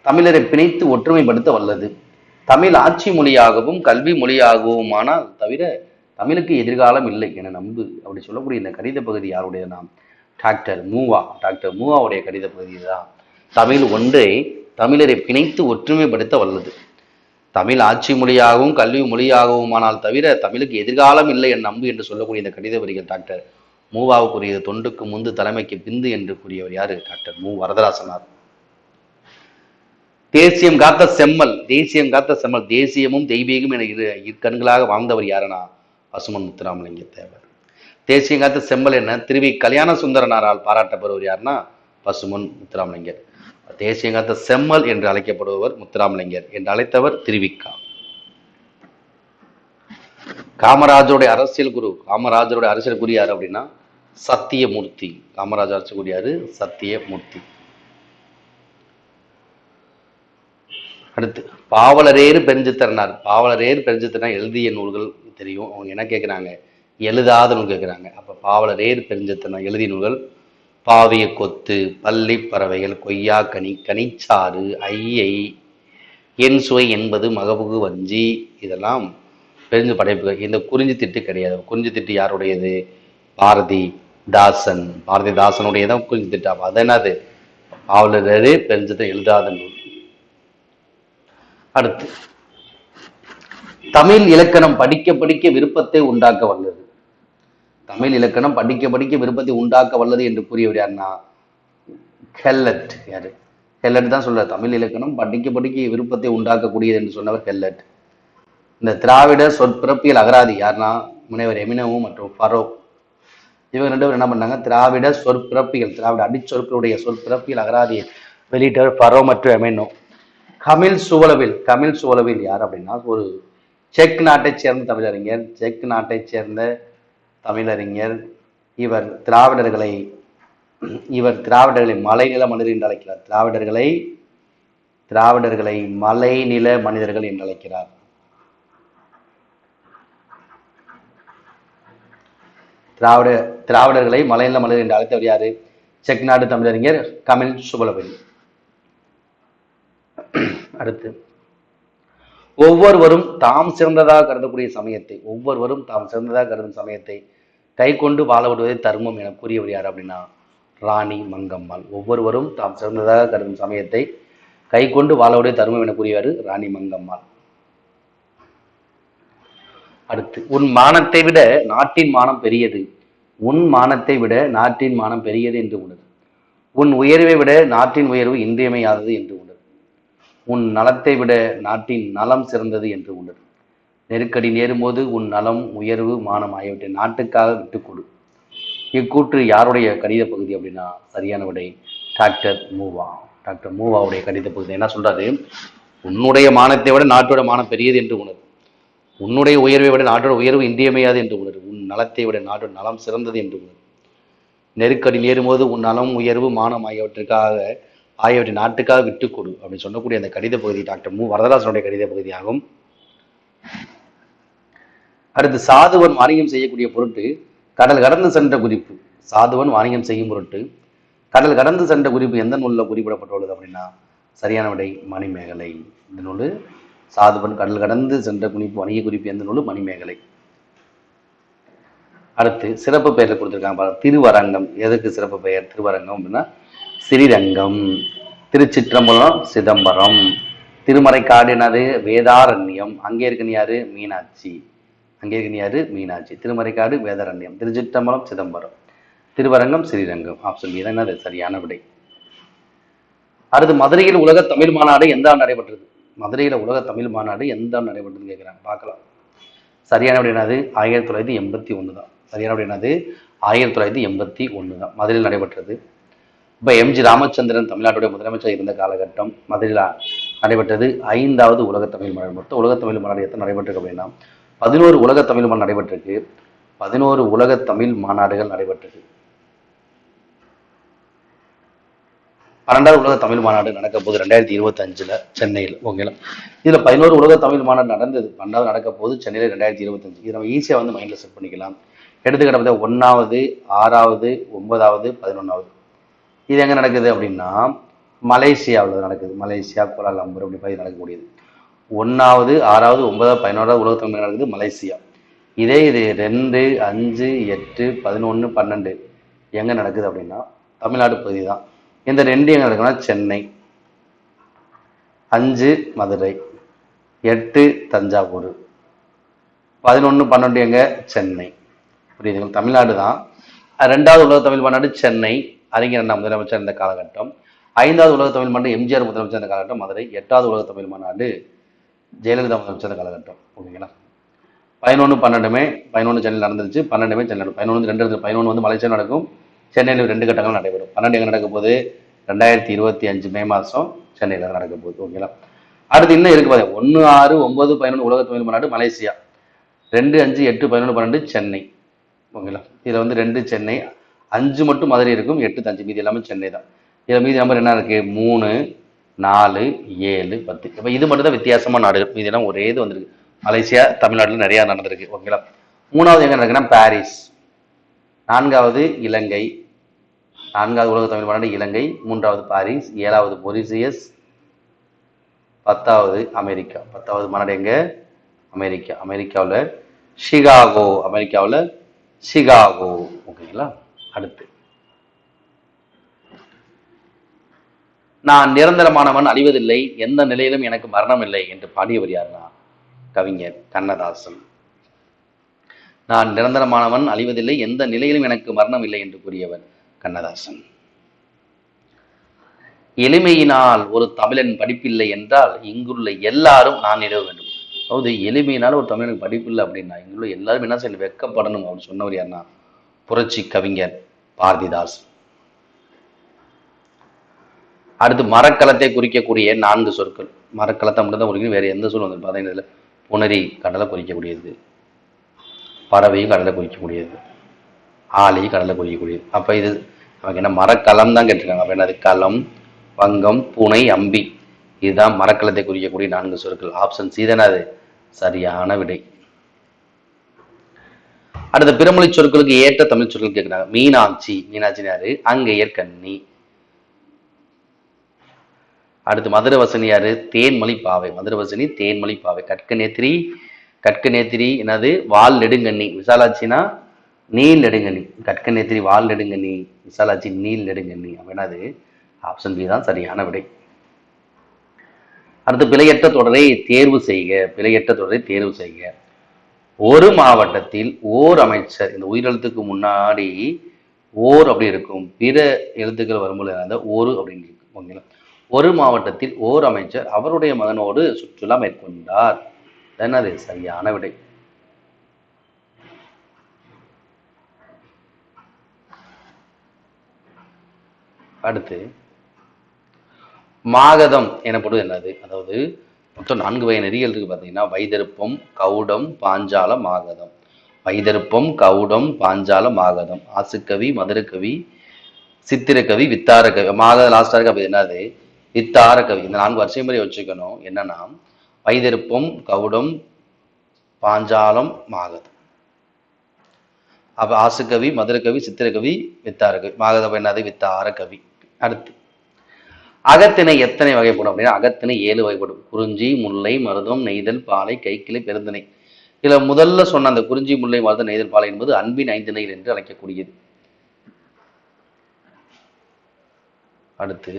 தமிழரை பிணைத்து ஒற்றுமைப்படுத்த வல்லது. தமிழ் ஆட்சி மொழியாகவும் கல்வி மொழியாகவுமானால் தவிர தமிழுக்கு எதிர்காலம் இல்லை என நம்பு அப்படி சொல்லக்கூடிய இந்த கடித பகுதி யாருடையதுனா டாக்டர் மூவாவுடைய கடித பகுதி தான். தமிழ் ஒன்றை தமிழரை பிணைத்து ஒற்றுமைப்படுத்த வல்லது. தமிழ் ஆட்சி மொழியாகவும் கல்வி மொழியாகவுமானால் தவிர தமிழுக்கு எதிர்காலம் இல்லை என் நம்பு என்று சொல்லக்கூடிய இந்த கடித வரிகள் டாக்டர் மூவாவுக்குரியது. தொண்டுக்கு முந்து தலைமைக்கு பிந்து என்று கூறியவர் யாரு? டாக்டர் மு வரதராசனார். தேசியம் காத்த செம்மல், தேசியம் காத்த செம்மல், தேசியமும் தெய்வீகம் என இரு கண்களாக வாழ்ந்தவர் யாருன்னா பசுமன் முத்துராமலிங்க தேவர். தேசியம் காத்த செம்மல் என்ன? திருவி கல்யாண சுந்தரனாரால் பாராட்டப்படுவர் யாருன்னா பசுமன் முத்துராமலிங்கர். தேசியம் காத்த செம்மல் என்று அழைக்கப்படுபவர் முத்துராமலிங்கர் என்று அழைத்தவர் திருவிக்கா. காமராஜருடைய அரசியல் குரு, காமராஜருடைய அரசியல் குரு யாரு அப்படின்னா சத்தியமூர்த்தி. காமராஜர் அரசியல் குரு யாரு? சத்தியமூர்த்தி. அடுத்து பாவலரேறு பெருஞ்சித்திரனார். பாவலரேறு பெருஞ்சித்திரனார் எழுதிய நூல்கள் தெரியும். அவங்க என்ன கேட்குறாங்க? எழுதாத நூல் கேட்குறாங்க. அப்போ பாவலரேறு பெருஞ்சித்திரனார் எழுதிய நூல்கள் பாவிய கொத்து, பள்ளி பறவைகள், கொய்யாக்கனி, கனிச்சாறு, ஐயை, என் சுவை என்பது, மகபுகு வஞ்சி, இதெல்லாம் பெருஞ்சு படைப்புகள். இந்த குறிஞ்சி திட்டு கிடையாது. குறிஞ்சி திட்டு யாருடையது? பாரதி தாசன். பாரதி தாசனுடையதான் குறிஞ்சி திட்டு. அப்போ அது என்னது? பாவலரேறு பெருஞ்சித்திரன் எழுதாத நூல். அடுத்து தமிழ் இலக்கணம் படிக்க படிக்க விருப்பத்தை உண்டாக்க வல்லது. தமிழ் இலக்கணம் படிக்க படிக்க விருப்பத்தை உண்டாக்க வல்லது என்று கூறியவர் யாருன்னா ஹெல்லட். யாரு? ஹெல்லட் தான் சொல்றார் தமிழ் இலக்கணம் படிக்க படிக்க விருப்பத்தை உண்டாக்கக்கூடியது என்று சொன்னவர் ஹெல்லட். இந்த திராவிட சொற்பிறப்பியல் அகராதி யாருன்னா முனைவர் எமினவும் மற்றும் ஃபரோ. இவங்க ரெண்டு பேரும் என்ன பண்ணாங்க? திராவிட சொற்பிறப்பியல், திராவிட அடிச்சொற்களுடைய சொற்பிறப்பியல் அகராதியை வெளியிட்டவர் ஃபரோ மற்றும் எமினோ. கமில் சுவலவில், கமில் சுவலவில் யார் அப்படின்னா ஒரு செக் நாட்டை சேர்ந்த தமிழறிஞர். செக் நாட்டை சேர்ந்த தமிழறிஞர். இவர் திராவிடர்களை மலைநில மனிதர் என்று அழைக்கிறார். திராவிடர்களை மலைநில மனிதர்கள் என்று அழைக்கிறார். திராவிடர்களை மலைநில மனிதர் என்று அழைத்தவர் யாரு? செக் நாட்டு தமிழறிஞர் கமில் சுவலவில். அடுத்து ஒவ்வொருவரும் தாம் சிறந்ததாக கருதக்கூடிய சமயத்தை, ஒவ்வொருவரும் தாம் சிறந்ததாக கருதும் சமயத்தை கை கொண்டு வாழவிடுவதே தர்மம் என கூறியவர் யார் அப்படின்னா ராணி மங்கம்மாள். ஒவ்வொருவரும் தாம் சிறந்ததாக கருதும் சமயத்தை கை கொண்டு வாழவிடுவதே தர்மம் என கூறியவர் ராணி மங்கம்மாள். அடுத்து உன் மானத்தை விட நாட்டின் மானம் பெரியது, உன் மானத்தை விட நாட்டின் மானம் பெரியது என்று உணர். உன் உயர்வை விட நாட்டின் உயர்வு இன்றியமையாதது என்று உணர். உன் நலத்தை விட நாட்டின் நலம் சிறந்தது என்று உணர். நெருக்கடி நேரும்போது உன் நலம் உயர்வு மானம் ஆகியவற்றை நாட்டுக்காக விட்டுக் கொடு. இக்கூற்று யாருடைய கடித பகுதி அப்படின்னா சரியான விடை டாக்டர் மூவா. டாக்டர் மூவாவுடைய கடித பகுதி. என்ன சொல்றாரு? உன்னுடைய மானத்தை விட நாட்டோட மானம் பெரியது என்று உணர். உன்னுடைய உயர்வை விட நாட்டோட உயர்வு இன்றியமையாது என்று உணர். உன் நலத்தை விட நாட்டோட நலம் சிறந்தது என்று உணர். நெருக்கடி நேரும்போது உன் நலம் உயர்வு மானம் ஆகியவற்றை நாட்டுக்காக விட்டுக் கொடு அப்படின்னு சொல்லக்கூடிய அந்த கடித பகுதி டாக்டர் மு வரதராசனுடைய கடித பகுதியாகும். அடுத்து சாதுவன் வாணிகம் செய்யக்கூடிய பொருட்டு கடல் கடந்து சென்ற குறிப்பு. சாதுவன் வாணிகம் செய்யும் பொருட்டு கடல் கடந்து சென்ற குறிப்பு எந்த நூலில் குறிப்பிடப்பட்டுள்ளது அப்படின்னா சரியான விடை மணிமேகலை. இந்த நூல் சாதுவன் கடல் கடந்து சென்ற குறிப்பு வணிக குறிப்பு எந்த நூல்? மணிமேகலை. அடுத்து சிறப்பு பெயர் கொடுத்துருக்காங்க. திருவரங்கம். எதற்கு சிறப்பு பெயர்? திருவரங்கம் அப்படின்னா ஸ்ரீரங்கம். திருச்சிற்றம்பலம் சிதம்பரம். திருமறைக்காடு என்னது? வேதாரண்யம். அங்கே இருக்கு யாரு? மீனாட்சி. மீனாட்சி. திருமறைக்காடு வேதாரண்யம். திருச்சிற்றம்பலம் சிதம்பரம். திருவரங்கம் ஸ்ரீரங்கம். ஆப்ஷன் பி தான் என்னது சரியான விடை. அடுத்து மதுரையில் உலக தமிழ் மாநாடு எந்த ஆண்டு நடைபெற்றது? மதுரையில் உலக தமிழ் மாநாடு எந்த ஆண்டு நடைபெற்றதுன்னு கேட்குறாங்க. பார்க்கலாம். சரியான விடை என்னது? 1981 தான். சரியான விடை என்னது? 1981 தான் மதுரையில் நடைபெற்றது. இப்போ எம்ஜி ராமச்சந்திரன் தமிழ்நாட்டுடைய முதலமைச்சர் இருந்த காலகட்டம் மதுரையில் நடைபெற்றது 5வது உலக தமிழ் மாநாடு. மொத்தம் உலக தமிழ் மாநாடு எத்தனை நடைபெற்றிருக்கு அப்படின்னா 11 உலக தமிழ் மாநாடு நடைபெற்றிருக்கு. 11 உலக தமிழ் மாநாடுகள் நடைபெற்றது. 12வது உலக தமிழ் மாநாடு நடக்க போது 2025 சென்னையில். ஓகேங்களா? இதுல 11 உலக தமிழ் மாநாடு நடந்தது. 12வது நடக்க போது சென்னையில் 2025. இதை நம்ம ஈஸியா வந்து மைண்ட்ல செட் பண்ணிக்கலாம். எடுத்துக்கிட்ட 1வது 6வது 9வது 11வது. இது எங்க நடக்குது அப்படின்னா மலேசியாவில் நடக்குது. மலேசியா கோலாலம்பூர் அப்படி போய் நடக்கக்கூடியது. 1வது 6வது 9வது 11வது உலக தமிழ் நடக்குது மலேசியா. இது 2 5 8 11 12 எங்க நடக்குது அப்படின்னா தமிழ்நாடு பகுதி தான். இந்த 2 எங்க நடக்குதுன்னா சென்னை, 5 மதுரை, 8 தஞ்சாவூர், 11 12 எங்க சென்னை. புரியுதுங்களா? தமிழ்நாடு தான். 2வது உலக தமிழ் மாநாடு சென்னை, அறிஞர் அண்ணா முதலமைச்சர் இந்த காலகட்டம். 5வது உலக தமிழ் மாநாடு எம்ஜிஆர் முதலமைச்சர் இந்த காலகட்டம் மதுரை. 8வது உலக தமிழ் மாநாடு ஜெயலலிதா முதலமைச்சர் இந்த காலகட்டம். ஓகேங்களா? 11 12மே 11 சென்னையில் நடந்துருச்சு, 12மே சென்னை. 11 2 11 வந்து மலேசியா நடக்கும், சென்னையில் 2 கட்டங்கள் நடைபெறும். 12 எங்க நடக்க போகுது? 2025 மே மாதம் சென்னையில் நடக்க போகுது. ஓகேங்களா? அடுத்து இன்னும் இருக்கு பாருங்க, 1 6 9 11 உலக தமிழ் மாநாடு மலேசியா, 2 5 8 11 12 சென்னை. ஓகேங்களா? இதில் வந்து 2 சென்னை, 5 மட்டும் மதுரை இருக்கும், 8 தஞ்சை, மீதி எல்லாமே சென்னை தான். இதில் மீதி நம்பர் என்ன இருக்கு? 3 4 7 10. இப்போ இது மட்டும் தான் வித்தியாசமான நாடுகள், மீதி எல்லாம் ஒரே இது வந்திருக்கு. மலேசியா தமிழ்நாட்டில் நிறைய நடந்திருக்கு. ஓகேங்களா? 3வது எங்க நடக்குன்னா பாரிஸ், 4வது இலங்கை, 4வது உலக தமிழ் மாநாடு இலங்கை, 3வது பாரிஸ், 7வது மொரிசியஸ், 10வது அமெரிக்கா. 10வது மாநாடு எங்க? அமெரிக்கா. அமெரிக்காவில் சிகாகோ, அமெரிக்காவில் சிகாகோ. ஓகேங்களா? அடுத்து, நான் நிரந்தரமானவன், அழிவதில்லை, எந்த நிலையிலும் எனக்கு மரணம் இல்லை என்று பாடியவர் யாருன்னா கவிஞர் கண்ணதாசன். நான் நிரந்தரமானவன், அழிவதில்லை, எந்த நிலையிலும் எனக்கு மரணம் இல்லை என்று கூறியவர் கண்ணதாசன். எளிமையினால் ஒரு தமிழன் படிப்பில்லை என்றால் இங்குள்ள எல்லாரும் நான் நிறுவ வேண்டும். அதாவது எளிமையினால் ஒரு தமிழனுக்கு படிப்பில்லை அப்படின்னா இங்குள்ள எல்லாரும் என்ன செய்ய வெக்கப்படணும் அப்படின்னு சொன்னவர் யாருன்னா புரட்சி கவிஞர் பாரதிதாஸ். அடுத்து, மரக்கலத்தை குறிக்கக்கூடிய 4 சொற்கள். மரக்கலத்தை மட்டும் தான் குறிக்கணும், வேற எந்த சொல் வந்து பார்த்தீங்கன்னா புணரி கடலை குறிக்கக்கூடியது, பறவையும் கடலை குறிக்கக்கூடியது, ஆளி கடலை குறிக்கக்கூடியது. அப்ப இது நமக்கு என்ன மரக்கலம் தான் கேட்டிருக்காங்க. அப்ப என்னது? களம், வங்கம், பூனை, அம்பி. இதுதான் மரக்கலத்தை குறிக்கக்கூடிய 4 சொற்கள். ஆப்ஷன் சி தானே அது சரியான விடை. அடுத்த, பிறமொழி சொற்களுக்கு ஏற்ற தமிழ் சொற்கள் கேட்கிறாங்க. மீனாட்சி, மீனாட்சினாரு அங்கையர் கண்ணி. அடுத்து, மதுரவசனி யாரு? தேன்மொழி பாவை. மதுரவசனி தேன்மொழி பாவை. கற்கநேத்திரி, கற்கநேத்திரி என்னது? வால் நெடுங்கண்ணி. விசாலாட்சினா நீல் நெடுங்கண்ணி. கற்கநேத்திரி வால் Nedungkanni, Visalakshi Neil Nedungkanni. அப்படின்னாது option B தான் சரியான விடை. அடுத்து, பிழையற்ற தொடரை தேர்வு செய்க. பிழையற்ற தொடரை தேர்வு செய்க. ஒரு மாவட்டத்தில் ஓர் அமைச்சர், இந்த உயிரெழுத்துக்கு முன்னாடி ஓர் அப்படி இருக்கும், பிற எழுத்துக்கள் வரும்போது ஒரு அப்படின்னு இருக்கும். ஓகேங்களா? ஒரு மாவட்டத்தில் ஓர் அமைச்சர் அவருடைய மகனோடு சுற்றுலா மேற்கொண்டார். என்னது சரியான விடை. அடுத்து, மாகதம் எனப்படுவது என்னது? அதாவது மொத்தம் 4 வகை நெறிகள் இருக்கு. பார்த்தீங்கன்னா வைதருப்பம், கவுடம், பாஞ்சாலம், மாகதம். வைதருப்பம், கவுடம், பாஞ்சாலம், மாகதம். ஆசுக்கவி, மதுரக்கவி, சித்திரக்கவி, வித்தாரக்கவி. மாகதம் லாஸ்டா இருக்கு. அப்ப என்னது? வித்தாரக்கவி. இந்த 4 வரிசை முறை வச்சுக்கணும். என்னன்னா வைதருப்பம், கவுடம், பாஞ்சாலம், மாகதம். அப்ப ஆசுக்கவி, மதுரக்கவி, சித்திரக்கவி, வித்தாரக்கவி. மாகதம் என்னது? வித்தாரக்கவி. அடுத்து, அகத்திணை எத்தனை வகைப்படும் அப்படின்னா அகத்திணை 7 வகைப்படும். குறிஞ்சி, முல்லை, மருதம், நெய்தல், பாலை, கைக்கிளை, பெருந்திணை. இதுல முதல்ல சொன்ன அந்த குறிஞ்சி, முல்லை, மருதம், நெய்தல், பாலை என்பது அன்பின் 5 திணைகள் என்று அழைக்கக்கூடியது. அடுத்து,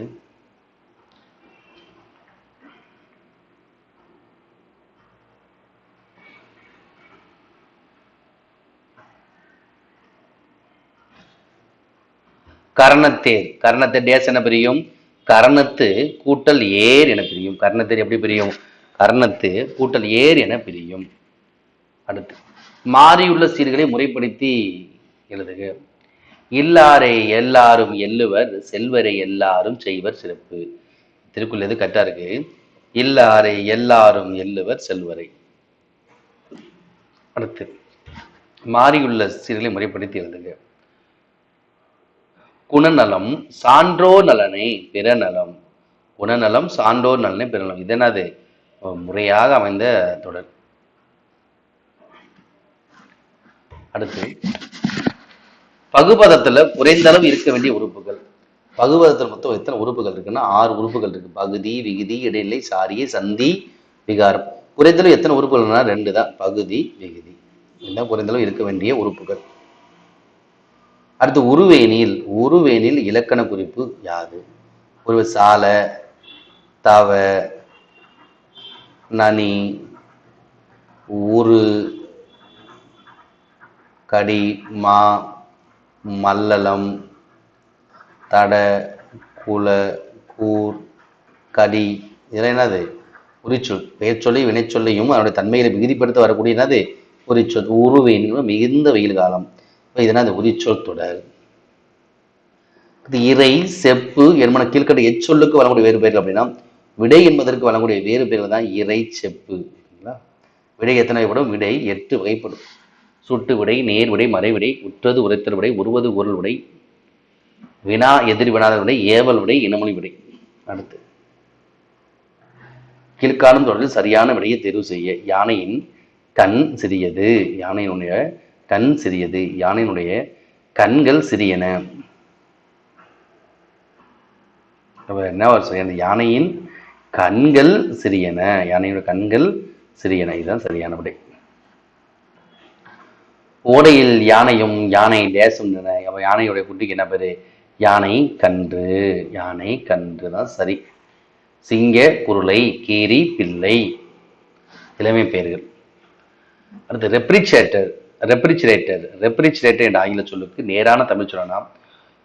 கரணத்தேர். கரணத்தை டேஸ் என பிரியும்? கரணத்து கூட்டல் ஏர் என பிரியும். கர்ணத்தேர் எப்படி பிரியும்? கர்ணத்து கூட்டல் ஏர் என பிரியும். அடுத்து, மாறியுள்ள சீர்களை முறைப்படுத்தி எழுதுக. இல்லாரை எல்லாரும் எள்ளுவர், செல்வரை எல்லாரும் செய்வர் சிறப்பு. திருக்குறள் எது கரெக்டா இருக்கு? இல்லாரை எல்லாரும் எள்ளுவர், செல்வரை. அடுத்து, மாறியுள்ள சீர்களை முறைப்படுத்தி எழுதுக. குணநலம் சான்றோர் நலனை பிறநலம். குணநலம் சான்றோர் நலனை பிறநலம். இது என்னது? முறையாக அமைந்த தொடர். அடுத்து, பகுபதத்துல குறைந்த அளவு இருக்க வேண்டிய உறுப்புகள். பகுபதத்தில் மொத்தம் எத்தனை உறுப்புகள் இருக்குன்னா 6 உறுப்புகள் இருக்கு. பகுதி, விகுதி, இடைநிலை, சாரியை, சந்தி, விகாரம். குறைந்தளவு எத்தனை உறுப்புகள்னா 2 தான். பகுதி, விகுதி. இதுதான் குறைந்தளவு இருக்க வேண்டிய உறுப்புகள். அடுத்து, உருவேனில். உருவேனில் இலக்கண குறிப்பு யாது? ஒரு சால, தவ, நனி, ஊறு, கடி, மா, மல்லலம், தட, குல, கூர், கடி, இதெல்லாம் என்னது உரிச்சொல். பெயர் சொல்லி வினைச்சொல்லையும் அதனுடைய தன்மைகளை மிகுதிப்படுத்த வரக்கூடிய என்னது உரிச்சொல். உருவேன் மிகுந்த வெயில் காலம். இது என்னது உரிச்சொல் தொடர். இறை, செப்பு என்பன கீழ்கண்ட எச்சொல்லுக்கு வழங்கக்கூடிய வேறு பெயர்கள் அப்படின்னா விடை என்பதற்கு வழங்கக்கூடிய வேறு பெயர்கள் தான் இறை, செப்பு. விடை எத்தனை வகைப்படும்? விடை 8 வகைப்படும். சுட்டு விடை, நேர் விடை, மறைவிடை, உற்றது உரைத்தல் விடை, உருவது உருள் விடை, வினா எதிர் வினாதல் விடை, ஏவல் விடை, இனமொழி விடை. அடுத்து கீழ்காணும் தொடரில் சரியான விடையை தேர்வு செய்ய. யானையின் கண் சிறியது. யானையினுடைய கண் சிறியது. யானையினுடைய கண்கள் சிறியன. என்ன வருஷம்? யானையின் கண்கள் சிறியன. யானையுடைய கண்கள் சிறியன. இதுதான் சரியான விடை. ஓடையில் யானையும் யானை தேசம். யானையுடைய குட்டிக்கு என்ன பேரு? யானை கன்று. யானை கன்று தான் சரி. சிங்க, குருளை, கீரி, பிள்ளை இளமை பெயர்கள். அடுத்து ரெப்ரிஜரேட்டர். ரெப்ரிஜரேட்டர் என்ற ஆங்கில சொல்லுக்கு நேரான தமிழ் சொல்லலாம்.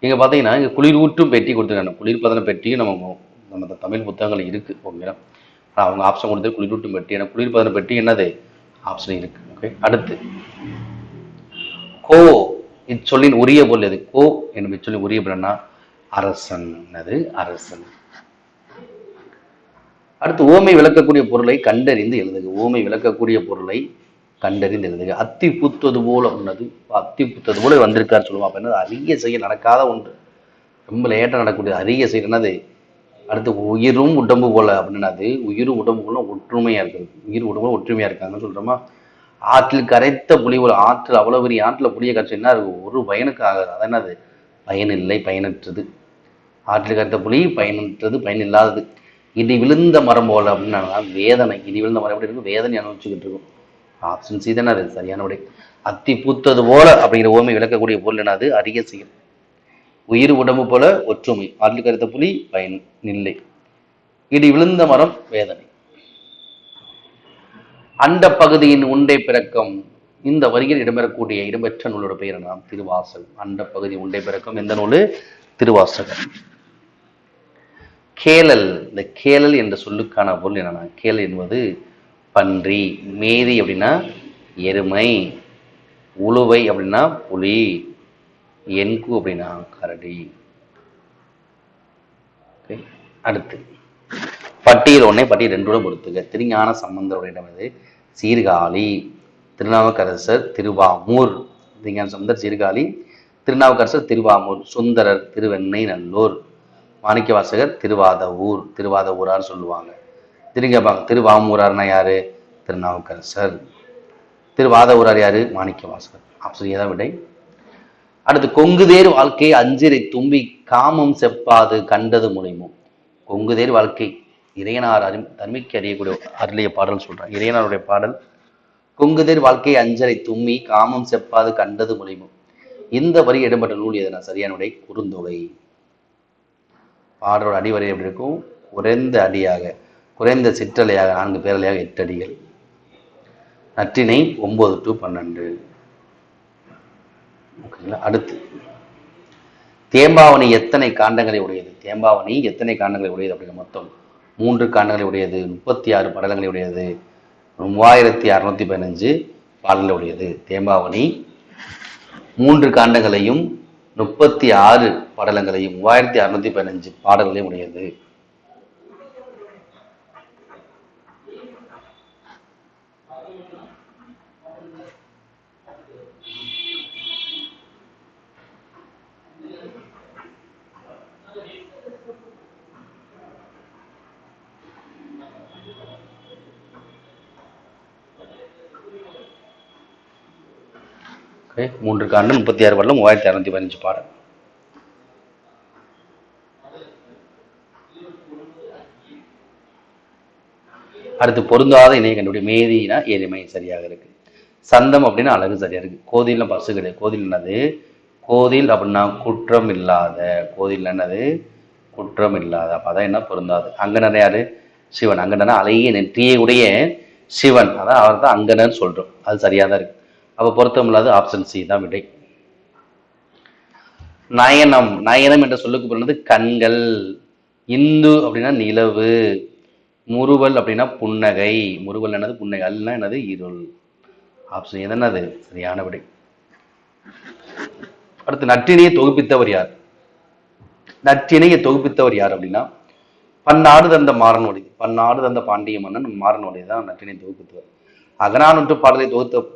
இங்க பாத்தீங்கன்னா இங்க குளிரூட்டும் பெட்டி கொடுத்துருக்காங்க. குளிர்பதன பெட்டியும் நம்ம தமிழ் புத்தகங்கள் இருக்கு. ஓகேங்களா? அவங்க ஆப்ஷன் கொடுத்து குளிரூட்டும் பெட்டி. ஏன்னா குளிர்பதன பெட்டி என்னது ஆப்ஷன் இருக்கு. ஓகே. அடுத்து கோ இச்சொல்லின் உரிய பொருள் எது? கோ என்னும் இச்சொல்லின் உரிய பொருள்னா அரசன். அது அரசன். அடுத்து ஓமை விளக்கக்கூடிய பொருளை கண்டறிந்து எழுதுக. ஓமை விளக்கக்கூடிய பொருளை கண்டறிந்து எழுதுக. அத்தி பூத்தது போல உள்ளது. அத்தி பூத்தது போல வந்திருக்காரு சொல்லுவோம். அப்ப என்னது? அரிய செயல் நடக்காத ஒன்று. ரொம்ப லேட்டா நடக்கக்கூடிய அரிய செயல் என்னது? அடுத்து உயிரும் உடம்பு போல அப்படின்னது. உயிரும் உடம்பு போல ஒற்றுமையா இருக்குது. உயிர் உடம்பு ஒற்றுமையா இருக்காங்கன்னு சொல்றோமா? ஆற்றில் கரைத்த புலி ஒரு ஆற்றில் அவ்வளவு பெரிய ஆற்றுல புளிய கரைச்சி என்ன இருக்கு? ஒரு பயனுக்கு ஆகாது. அது என்னது? பயனில்லை, பயனற்றது. ஆற்றில் கரைத்த புலி பயனற்றது, பயன் இல்லாதது. இடி விழுந்த மரம் போல அப்படின்னா வேதனை. இடி விழுந்த மரம் எப்படி இருக்கும்? வேதனை அனுபவிச்சுக்கிட்டு இருக்கும். ஆப்ஷன் சி தானே அது சரியான விடை. அத்தி பூத்தது போல அப்படிங்கிற ஓமை விளக்கக்கூடிய பொருள் என்னது? அரிய செயல். உயிர் உடம்பு போல ஒற்றுமை. ஆற்றில் கரைத்த புலி பயன் இல்லை. இடி விழுந்த மரம் வேதனை. அண்ட பகுதியின் உண்டை பிறக்கம். இந்த வரியில் இடம்பெற்ற நூலோட பெயர் என்ன? திருவாசகம். அண்ட பகுதி உண்டை பிறக்கம் எந்த நூல்? திருவாசகம். கேளல். இந்த கேளல் என்ற சொல்லுக்கான பொருள் என்னன்னா, கேளல் என்பது பன்றி. மேதி அப்படின்னா எருமை. உழுவை அப்படின்னா புலி. என்கு அப்படின்னா கரடி. அடுத்து பட்டியல் 1 பட்டியல் 2 பொறுத்துக. திருஞான சம்பந்தருடைய சீர்காழி. திருநாவுக்கரசர் திருவாமூர். திருஞான சம்பந்தர் சீர்காழி. திருநாவுக்கரசர் திருவாமூர். சுந்தரர் திருவெண்ணை நல்லூர். மாணிக்கவாசகர் திருவாதவூர். திருவாதவூரார் சொல்லுவாங்க. திருங்கப்பாங்க திருவாமூரார்னா யாரு? திருநாவுக்கரசர். திருவாதவூரார் யாரு? மாணிக்கவாசகர். ஆப்ஷன் ஏதான் விடை. அடுத்து கொங்குதேர் வாழ்க்கை அஞ்சிரை தும்பி காமம் செப்பாது கண்டது முனைமோ. கொங்குதேர் வாழ்க்கை இறையனார் தன்மைக்கு அறியக்கூடிய அருளிய பாடல் சொல்றாங்க. இறையனாருடைய பாடல் கொங்குதேர் வாழ்க்கை அஞ்சரை தும்மி காமம் செப்பாது கண்டது முனைமோ. இந்த வரி இடம்பெற்ற நூல் எதுனா? சரியான விடை குறுந்தொகை. பாடலோட அடிவரை எப்படி இருக்கும்? குறைந்த அடியாக, குறைந்த சிற்றலையாக 4 பேரலையாக 8 அடிகள். நற்றினை 9 to 12. ஓகேங்களா? அடுத்து தேம்பாவணி எத்தனை காண்டங்களை உடையது? தேம்பாவணி எத்தனை காண்டங்களை உடையது? அப்படிங்கிற மொத்தம் 3 காண்டங்களை உடையது. 36 படலங்களை உடையது. 3615 பாடல்களை உடையது. தேம்பாவணி 3 காண்டங்களையும் 36 படலங்களையும் 3615 பாடல்களையும் உடையது. ஓகே, 3 காண்டம் 36 பாடலும் 3615 பாடல். அடுத்து பொருந்தாத இணையை கண்டுபிடி. மேதினா எளிமை சரியாக இருக்கு. சந்தம் அப்படின்னா அழகு சரியா இருக்கு. கோதில்னா பசு கிடையாது. கோதில் என்னது? கோதில் அப்படின்னா குற்றம் இல்லாத. கோதில் என்னது? குற்றம் இல்லாத. அப்ப அதான் என்ன பொருந்தாது. அங்க நிறையாரு சிவன். அங்கடனா அழகிய நெற்றியை உடைய சிவன், அதான் அவர் தான் அங்கனன்னு சொல்றோம். அது சரியா தான் இருக்கு. அப்ப பொருத்தம் இல்லாத ஆப்ஷன் சி தான் விடை. நயனம், நயனம் என்ற சொல்லுக்கு பிறந்தது கண்கள். இந்து அப்படின்னா நிலவு. முறுவல் அப்படின்னா புன்னகை. முறுவல் என்னது புன்னகை, அல்ல என்னது இருள். ஆப்ஷன் என்னது சரியான விடை. அடுத்து நற்றினையை தொகுப்பித்தவர் யார்? நற்றினையை தொகுப்பித்தவர் யார் அப்படின்னா பன்னாடு தந்த மாறனுடைய, பன்னாடு தந்த பாண்டிய மன்னன் மாறனுடைய தான் நற்றினை தொகுப்பித்தவர். அகநானூற்று பாடலை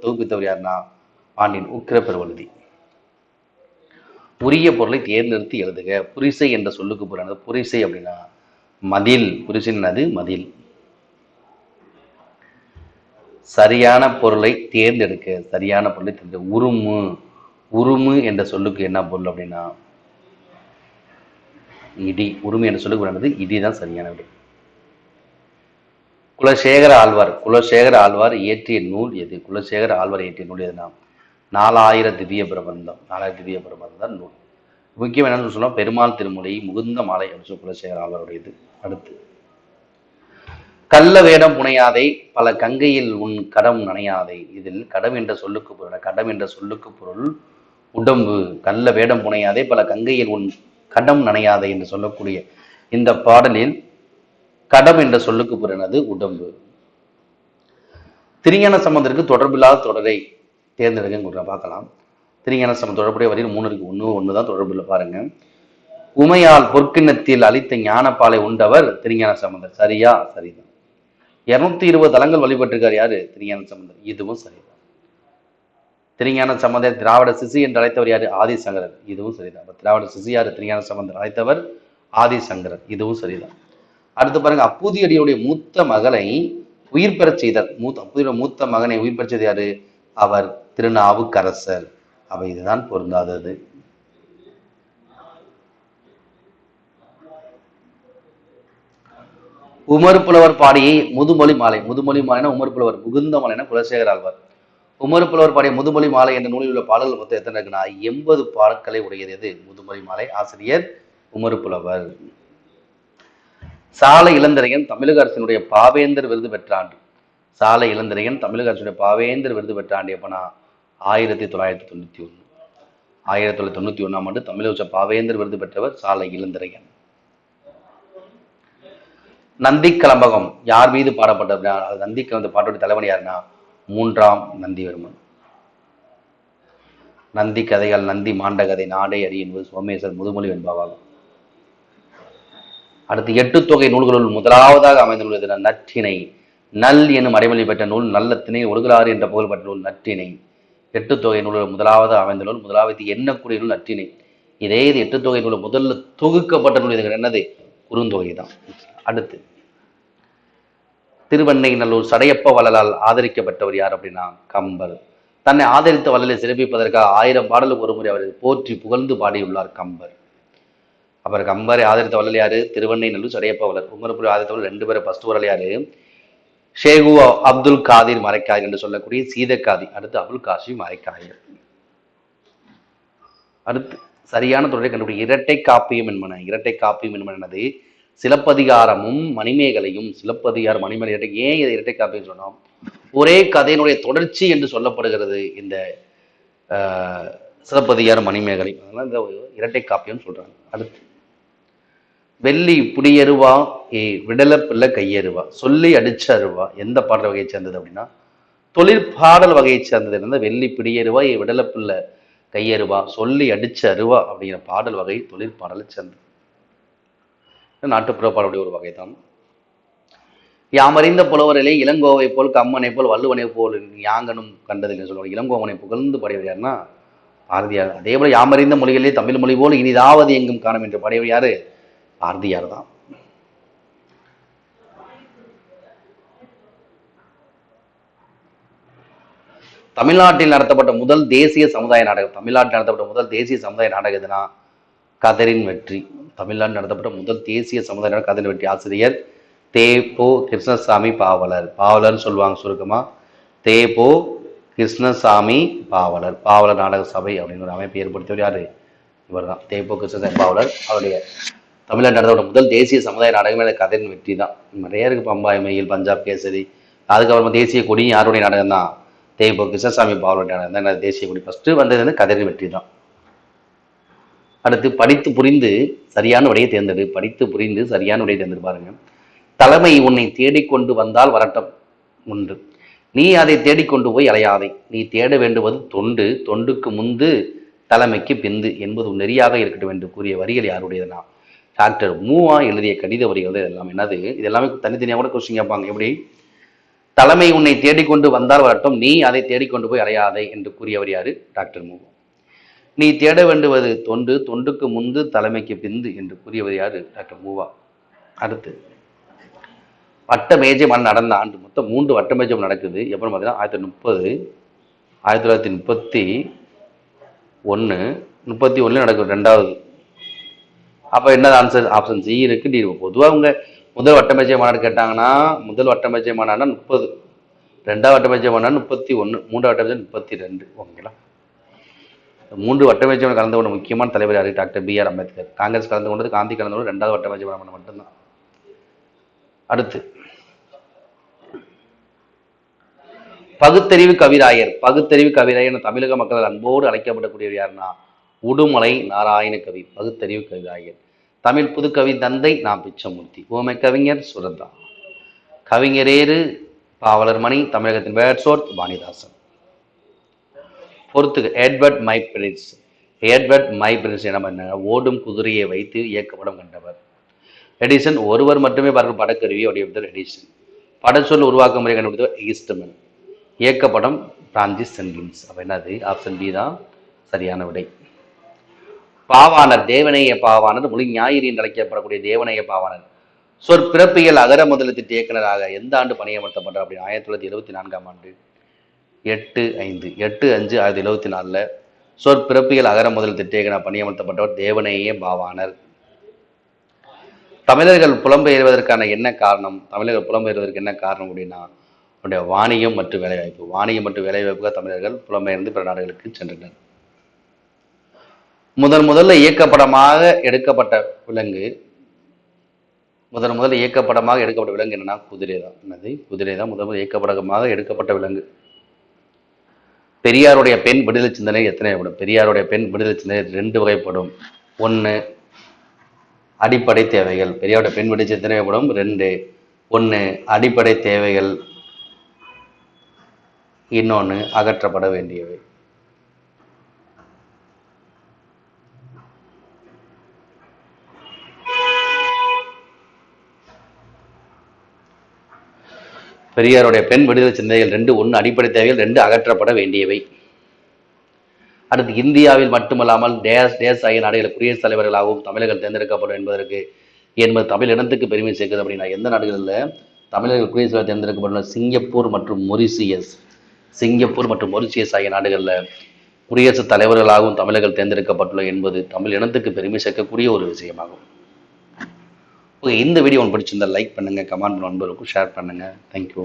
தொகுப்பித்தவர் யாருன்னா பாண்டியன் உக்கிர பெருவழுதி. உரிய பொருளை தேர்ந்தெடுத்து எழுதுக. புரிசை என்ற சொல்லுக்கு போறாங்க. புரிசை அப்படின்னா மதில். புரிசை என்னது மதில். சரியான பொருளை தேர்ந்தெடுக்க. சரியான பொருளை தேர்ந்தெடுக்க. உருமு. உருமு என்ற சொல்லுக்கு என்ன பொருள் அப்படின்னா இடி. உருமு என்ற சொல்லுக்கு போறானது இடி தான் சரியான விடை. குலசேகர ஆழ்வார், குலசேகர ஆழ்வார் இயற்றிய நூல் எது? குலசேகர ஆழ்வார் இயற்றிய நூல் எதுனா 4000 திவ்ய பிரபந்தம். 4000 திவ்ய பிரபந்தம் தான் நூல். முக்கியம் என்னன்னு சொன்னா பெருமாள் திருமொழி முகுந்த மாலை அப்படின்னு சொல்லி குலசேகர ஆழ்வாருடையது. அடுத்து கள்ள வேடம் புனையாதை பல கங்கையில் உன் கடம் நனையாதை. இதில் கடம் என்ற சொல்லுக்கு பொருள், கடம் என்ற சொல்லுக்கு பொருள் உடம்பு. கள்ள வேடம் புனையாதே பல கங்கையில் உன் கடம் நனையாதை என்று சொல்லக்கூடிய இந்த பாடலில் கடம் என்ற சொல்லுக்கு பொருளானது உடம்பு. திருஞான சம்பந்தருக்கு தொடர்பில்லாத தொடரை தேர்ந்தெடுக்க பார்க்கலாம். திருஞான சம்பந்தம் தொடர்புடைய வரையில் 3 இருக்கு. ஒண்ணுதான் தொடர்புல பாருங்க. உமையால் பொற்கிண்ணத்தில் அளித்த ஞானப்பாலை உண்டவர் திருஞான சம்பந்தர். சரியா? சரிதான். 220 தலங்கள் வழிபட்டிருக்கார் யாரு? திருஞான சம்பந்தர். இதுவும் சரிதான். திருஞான சம்பந்தர் திராவிட சிசி என்று அழைத்தவர் யாரு? ஆதிசங்கரர். இதுவும் சரிதான். திராவிட சிசி யாரு? திருஞான சம்பந்தர் அழைத்தவர் ஆதிசங்கரர். இதுவும் சரிதான். அடுத்து பாருங்க, அப்பூதியடியுடைய மூத்த மகளை உயிர் பெறச் செய்தார். அப்பூதியோட மூத்த மகனை உயிர் பெறச் செய்தார் யாரு? அவர் திருநாவுக்கரசர். அவ இதுதான் பொருந்தாதது. உமர் புலவர் பாடியை முதுமொழி மாலை. முதுமொழி மாலைனா உமர் புலவர், முகுந்த மாலைனா குலசேகர ஆழ்வார். உமர் புலவர் பாடிய முதுமொழி மாலை என்ற நூலில் உள்ள பாடல்கள் மொத்தம் எத்தனை இருக்குன்னா 80 பாடல்களை உடையது. எது? முதுமொழி மாலை. ஆசிரியர் உமர் புலவர். சாலை இளந்திரையன் தமிழக அரசினுடைய பாவேந்தர் விருது பெற்ற ஆண்டு. சாலை இளந்திரையன் தமிழக அரசுடைய பாவேந்தர் விருது பெற்ற ஆண்டு எப்பனா 1991. 1991 ஆண்டு தமிழக பாவேந்தர் விருது பெற்றவர் சாலை இளந்திரையன். நந்தி கலம்பகம் யார் மீது பாடப்பட்ட? நந்தி கலந்த பாட்டோட தலைவன் யாருன்னா 3ஆம் நந்திவர்மன். நந்தி கதைகள், நந்தி மாண்ட கதை, நாடே அறி என்பது சோமேஸ்வர் முதுமொழி வெண்பாவாகும். அடுத்து 8 தொகை நூல்களுள் முதலாவதாக அமைந்துள்ளது நற்றிணை. நல் எனும் அடைமொழி பெற்ற நூல் நல்ல திணை ஒழுகலாறு என்ற புகழ்பெற்ற நூல் நற்றிணை. 8 தொகை நூல்கள் முதலாவதாக அமைந்த நூல், முதலாவது எண்ணக்கூடிய நூல் நற்றிணை. இதே இது 8 தொகை நூல் முதல்ல தொகுக்கப்பட்ட நூல் இது என்னது? குறுந்தொகை தான். அடுத்து திருவெண்ணை நல்லூர் சடையப்ப வள்ளலால் ஆதரிக்கப்பட்டவர் யார் அப்படின்னா கம்பர். தன்னை ஆதரித்த வள்ளலை சிறப்பிப்பதற்காக 1000 பாடலுக்கு ஒரு முறை அவர் போற்றி புகழ்ந்து பாடியுள்ளார் கம்பர். அப்புறம் கம்பரை ஆதரித்த வள்ளல் யாரு? திருவெண்ணை நல்லூர் சடையப்ப வள்ளல். உமர்புரி ஆதரித்தவர்கள் 2 பேரை. ஃபர்ஸ்ட் வரல் யாரு? ஷேகு அப்துல் காதிர் மரைக்காயர் என்று சொல்லக்கூடிய சீதக்காதி. அடுத்து அபுல் காசிம் மரைக்காயர். அடுத்து சரியான தொடரை கண்டுபிடி. இரட்டை காப்பியம் என்பன. இரட்டை காப்பியம் என்பது சிலப்பதிகாரமும் மணிமேகலையும். சிலப்பதிகாரம் மணிமேகலை ஏன் இதை இரட்டை காப்பியம் சொன்னோம்? ஒரே கதையினுடைய தொடர்ச்சி என்று சொல்லப்படுகிறது இந்த சிலப்பதிகாரம் மணிமேகலை. அதனால இந்த இரட்டை காப்பியம் சொல்றாங்க. அடுத்து வெள்ளி புடியருவா விடல பிள்ளை கையருவா. சொல்லி அடிச்ச அருவா எந்த பாடல் வகையை சேர்ந்தது அப்படின்னா தொழிற்பாடல் வகையை சேர்ந்தது. இருந்த வெள்ளி பிடியருவா விடல பிள்ளை கையருவா சொல்லி அடிச்ச அருவா அப்படிங்கிற பாடல் வகை தொழிற்பாடலை சேர்ந்தது. நாட்டுப்புற பாடலுடைய ஒரு வகை தான். யாமறிந்த புலவரிலே இளங்கோவை போல் கம்மனை போல் வள்ளுவனை போல் யாங்கனும் கண்டதில்லை சொல்லுவாங்க. இளங்கோவனை புகழ்ந்து பாடியவர் யாருன்னா பாரதியார். அதே போல யாமறிந்த மொழிகளிலே தமிழ் மொழி போல் இனிதாவது எங்கும் காணும் என்று பாடியவர் யாரு? பாரதியார் தான். தமிழ்நாட்டில் நடத்தப்பட்ட முதல் தேசிய சமுதாய நாடகம். தமிழ்நாட்டில் நடத்தப்பட்ட முதல் தேசிய சமுதாய நாடகம் எதுனா கதரின் வெற்றி. தமிழ்நாட்டில் நடத்தப்பட்ட முதல் தேசிய சமுதாய நாடகம் கதரின் வெற்றி. ஆசிரியர் தேபோ கிருஷ்ணசாமி பாவலர். பாவலர்னு சொல்லுவாங்க சுருக்கமா. தேபோ கிருஷ்ணசாமி பாவலர். பாவலர் நாடக சபை அப்படின்னு ஒரு அமைப்பை ஏற்படுத்தியவர் யாரு? இவர் தான் தேபோ கிருஷ்ணசாமி பாவலர். அவருடைய தமிழ்நாடு நடத்தோட முதல் தேசிய சமுதாய நாடகமே கதையின் வெற்றி தான். நிறைய இருக்கு, பம்பாய் மயில், பஞ்சாப் கேசரி. அதுக்கப்புறமா தேசிய கொடி யாருடைய நாடகம் தான், தேய்போ கிருஷ்ணசாமி பாவலுடைய நாடகம் தான் தேசிய கொடி. ஃபர்ஸ்ட் வந்தது வந்து கதையின் வெற்றி தான். அடுத்து படித்து புரிந்து சரியான விடையை தேர்ந்தெடு. படித்து புரிந்து சரியான விடையை தேர்ந்தெடு. பாருங்க, தலைமை உன்னை தேடிக்கொண்டு வந்தால் வரட்டம் உண்டு, நீ அதை தேடிக்கொண்டு போய் அலையாதை, நீ தேட வேண்டுவது தொண்டு, தொண்டுக்கு முந்து தலைமைக்கு பிந்து என்பது நெறியாக இருக்கட்டும் என்று கூறிய வரிகள் யாருடையதுனா டாக்டர் மூவா எழுதிய கடித வரிகள். இதெல்லாம் என்னது, இது எல்லாமே தனித்தனியாக கூட கொஸ்டின் கேட்பாங்க. எப்படி, தலைமை உன்னை தேடிக்கொண்டு வந்தால் வரட்டும், நீ அதை தேடிக்கொண்டு போய் அலையாதை என்று கூறியவர் யாரு, டாக்டர் மூவா. நீ தேட வேண்டுவது தொண்டு, தொண்டுக்கு முந்து தலைமைக்கு பிந்து என்று கூறியவர் யாரு, டாக்டர் மூவா. அடுத்து வட்ட மேஜை மண் நடந்த ஆண்டு மொத்தம் 3 வட்ட மேஜை நடக்குது. எப்போ பார்த்தீங்கன்னா 1931 நடக்கும் ரெண்டாவது. அப்போ என்ன ஆன்சர், ஆப்ஷன் சி இருக்கு, டி இருக்கு. பொதுவாக அவங்க முதல் வட்டமேஜை மாநாடு கேட்டாங்கன்னா முதல் வட்டமேஜை மாநாடுனா 30, ரெண்டாவது வட்டமேஜை மாநாடு 31, மூன்றாவது வட்டமேஜை 32. ஓகேங்களா. 3 வட்டமேஜை கலந்து கொண்ட முக்கியமான தலைவர் யாரு, டாக்டர் BR அம்பேத்கர். காங்கிரஸ் கலந்து கொண்டது, காந்தி கலந்து கொண்டது ரெண்டாவது வட்டமேஜை மாநாடு மட்டும்தான். அடுத்து பகுத்தறிவு கவிராயர். பகுத்தறிவு கவிராயர் தமிழக மக்கள் அன்போடு அழைக்கப்படக்கூடியவர் யாருன்னா உடுமலை நாராயண கவி. பகுத்தறிவு கவிராயர். தமிழ் புதுக்கவி தந்தை நான் பிச்சமூர்த்தி. ஓமை கவிஞர் சுரதா. கவிஞரேறு பாவலர் மணி. தமிழகத்தின் வேட்சோர்த் வாணிதாசன். பொறுத்துக்கு எட்வர்ட் மைப்ரின்ஸ். எட்வர்ட் மைப்ரின்ஸ் என்ன பண்ண, ஓடும் குதிரையை வைத்து இயக்கப்படம் கண்டவர். எடிசன் ஒருவர் மட்டுமே பார்க்கும் படக்கருவி வடிவமைத்தவர் எடிசன். படச்சொல் உருவாக்க முறை கண்டுபிடித்தவர் ஈஸ்ட்மன். இயக்கப்படம் பிரான்சிஸ் சென்கின்ஸ். அப்ப என்னது, ஆப்ஷன் பி தான் சரியான விடை. பாவாணர். தேவநேய பாவாணர் மொழி ஞாயிறு என்று அழைக்கப்படக்கூடிய தேவநேய பாவாணர் சொற்பிறப்பியல் அகர முதல திட்ட இயக்குநராக எந்த ஆண்டு பணியமர்த்தப்பட்டார் அப்படின்னு 1974 ஆண்டு 8/5/1974 சொற்பிறப்பியல் அகர முதல் திட்ட இயக்குனர் பணியமர்த்தப்பட்டவர் தேவநேய பாவாணர். தமிழர்கள் புலம்பெயர்வதற்கான என்ன காரணம், தமிழர்கள் புலம்பெயர்வதற்கு என்ன காரணம் அப்படின்னா அவருடைய வாணிகம் மற்றும் வேலைவாய்ப்பு. வாணிகம் மற்றும் வேலைவாய்ப்புக்காக தமிழர்கள் புலம்பெயர்ந்து பிற நாடுகளுக்கு சென்றனர். முதல்ல இயக்கப்படமாக எடுக்கப்பட்ட விலங்கு, முதல்ல இயக்கப்படமாக எடுக்கப்பட்ட விலங்கு என்னன்னா குதிரை தான். என்னது, குதிரை தான் முதல் இயக்கப்படமாக எடுக்கப்பட்ட விலங்கு. பெரியாருடைய பெண் விடுதலை சிந்தனை எத்தனை வகைப்படும்? பெரியாருடைய பெண் விடுதலை சிந்தனை 2 வகைப்படும். 1 அடிப்படை தேவைகள். பெரியாருடைய பெண் விடுதலை சிந்தனை வகைப்படும் 2. 1 அடிப்படை தேவைகள், இன்னொன்று அகற்றப்பட வேண்டியவை. பெரியாருடைய பெண் விடுதலை சிந்தனைகள் 2. 1 அடிப்படை தேவைகள், 2 அகற்றப்பட வேண்டியவை. அடுத்து இந்தியாவில் மட்டுமல்லாமல் டேஸ் ஆகிய நாடுகளில் குடியரசுத் தலைவர்களாகவும் தமிழர்கள் தேர்ந்தெடுக்கப்படும் என்பது தமிழ் இனத்துக்கு பெருமை சேர்க்குது. அப்படின்னா எந்த நாடுகளில் தமிழர்கள் குடியரசுத் தலைவர் தேர்ந்தெடுக்கப்பட்டுள்ள சிங்கப்பூர் மற்றும் மொரிசியஸ் ஆகிய நாடுகளில் குடியரசுத் தலைவர்களாகவும் தமிழர்கள் தேர்ந்தெடுக்கப்பட்டுள்ள என்பது தமிழ் இனத்துக்கு பெருமை சேர்க்கக்கூடிய ஒரு விஷயமாகும். இந்த வீடியோ உங்களுக்கு பிடிச்சிருந்தா லைக் பண்ணுங்க, கமெண்ட் பண்ணுங்க, நண்பர்களுக்கும் ஷேர் பண்ணுங்க. தேங்க்யூ.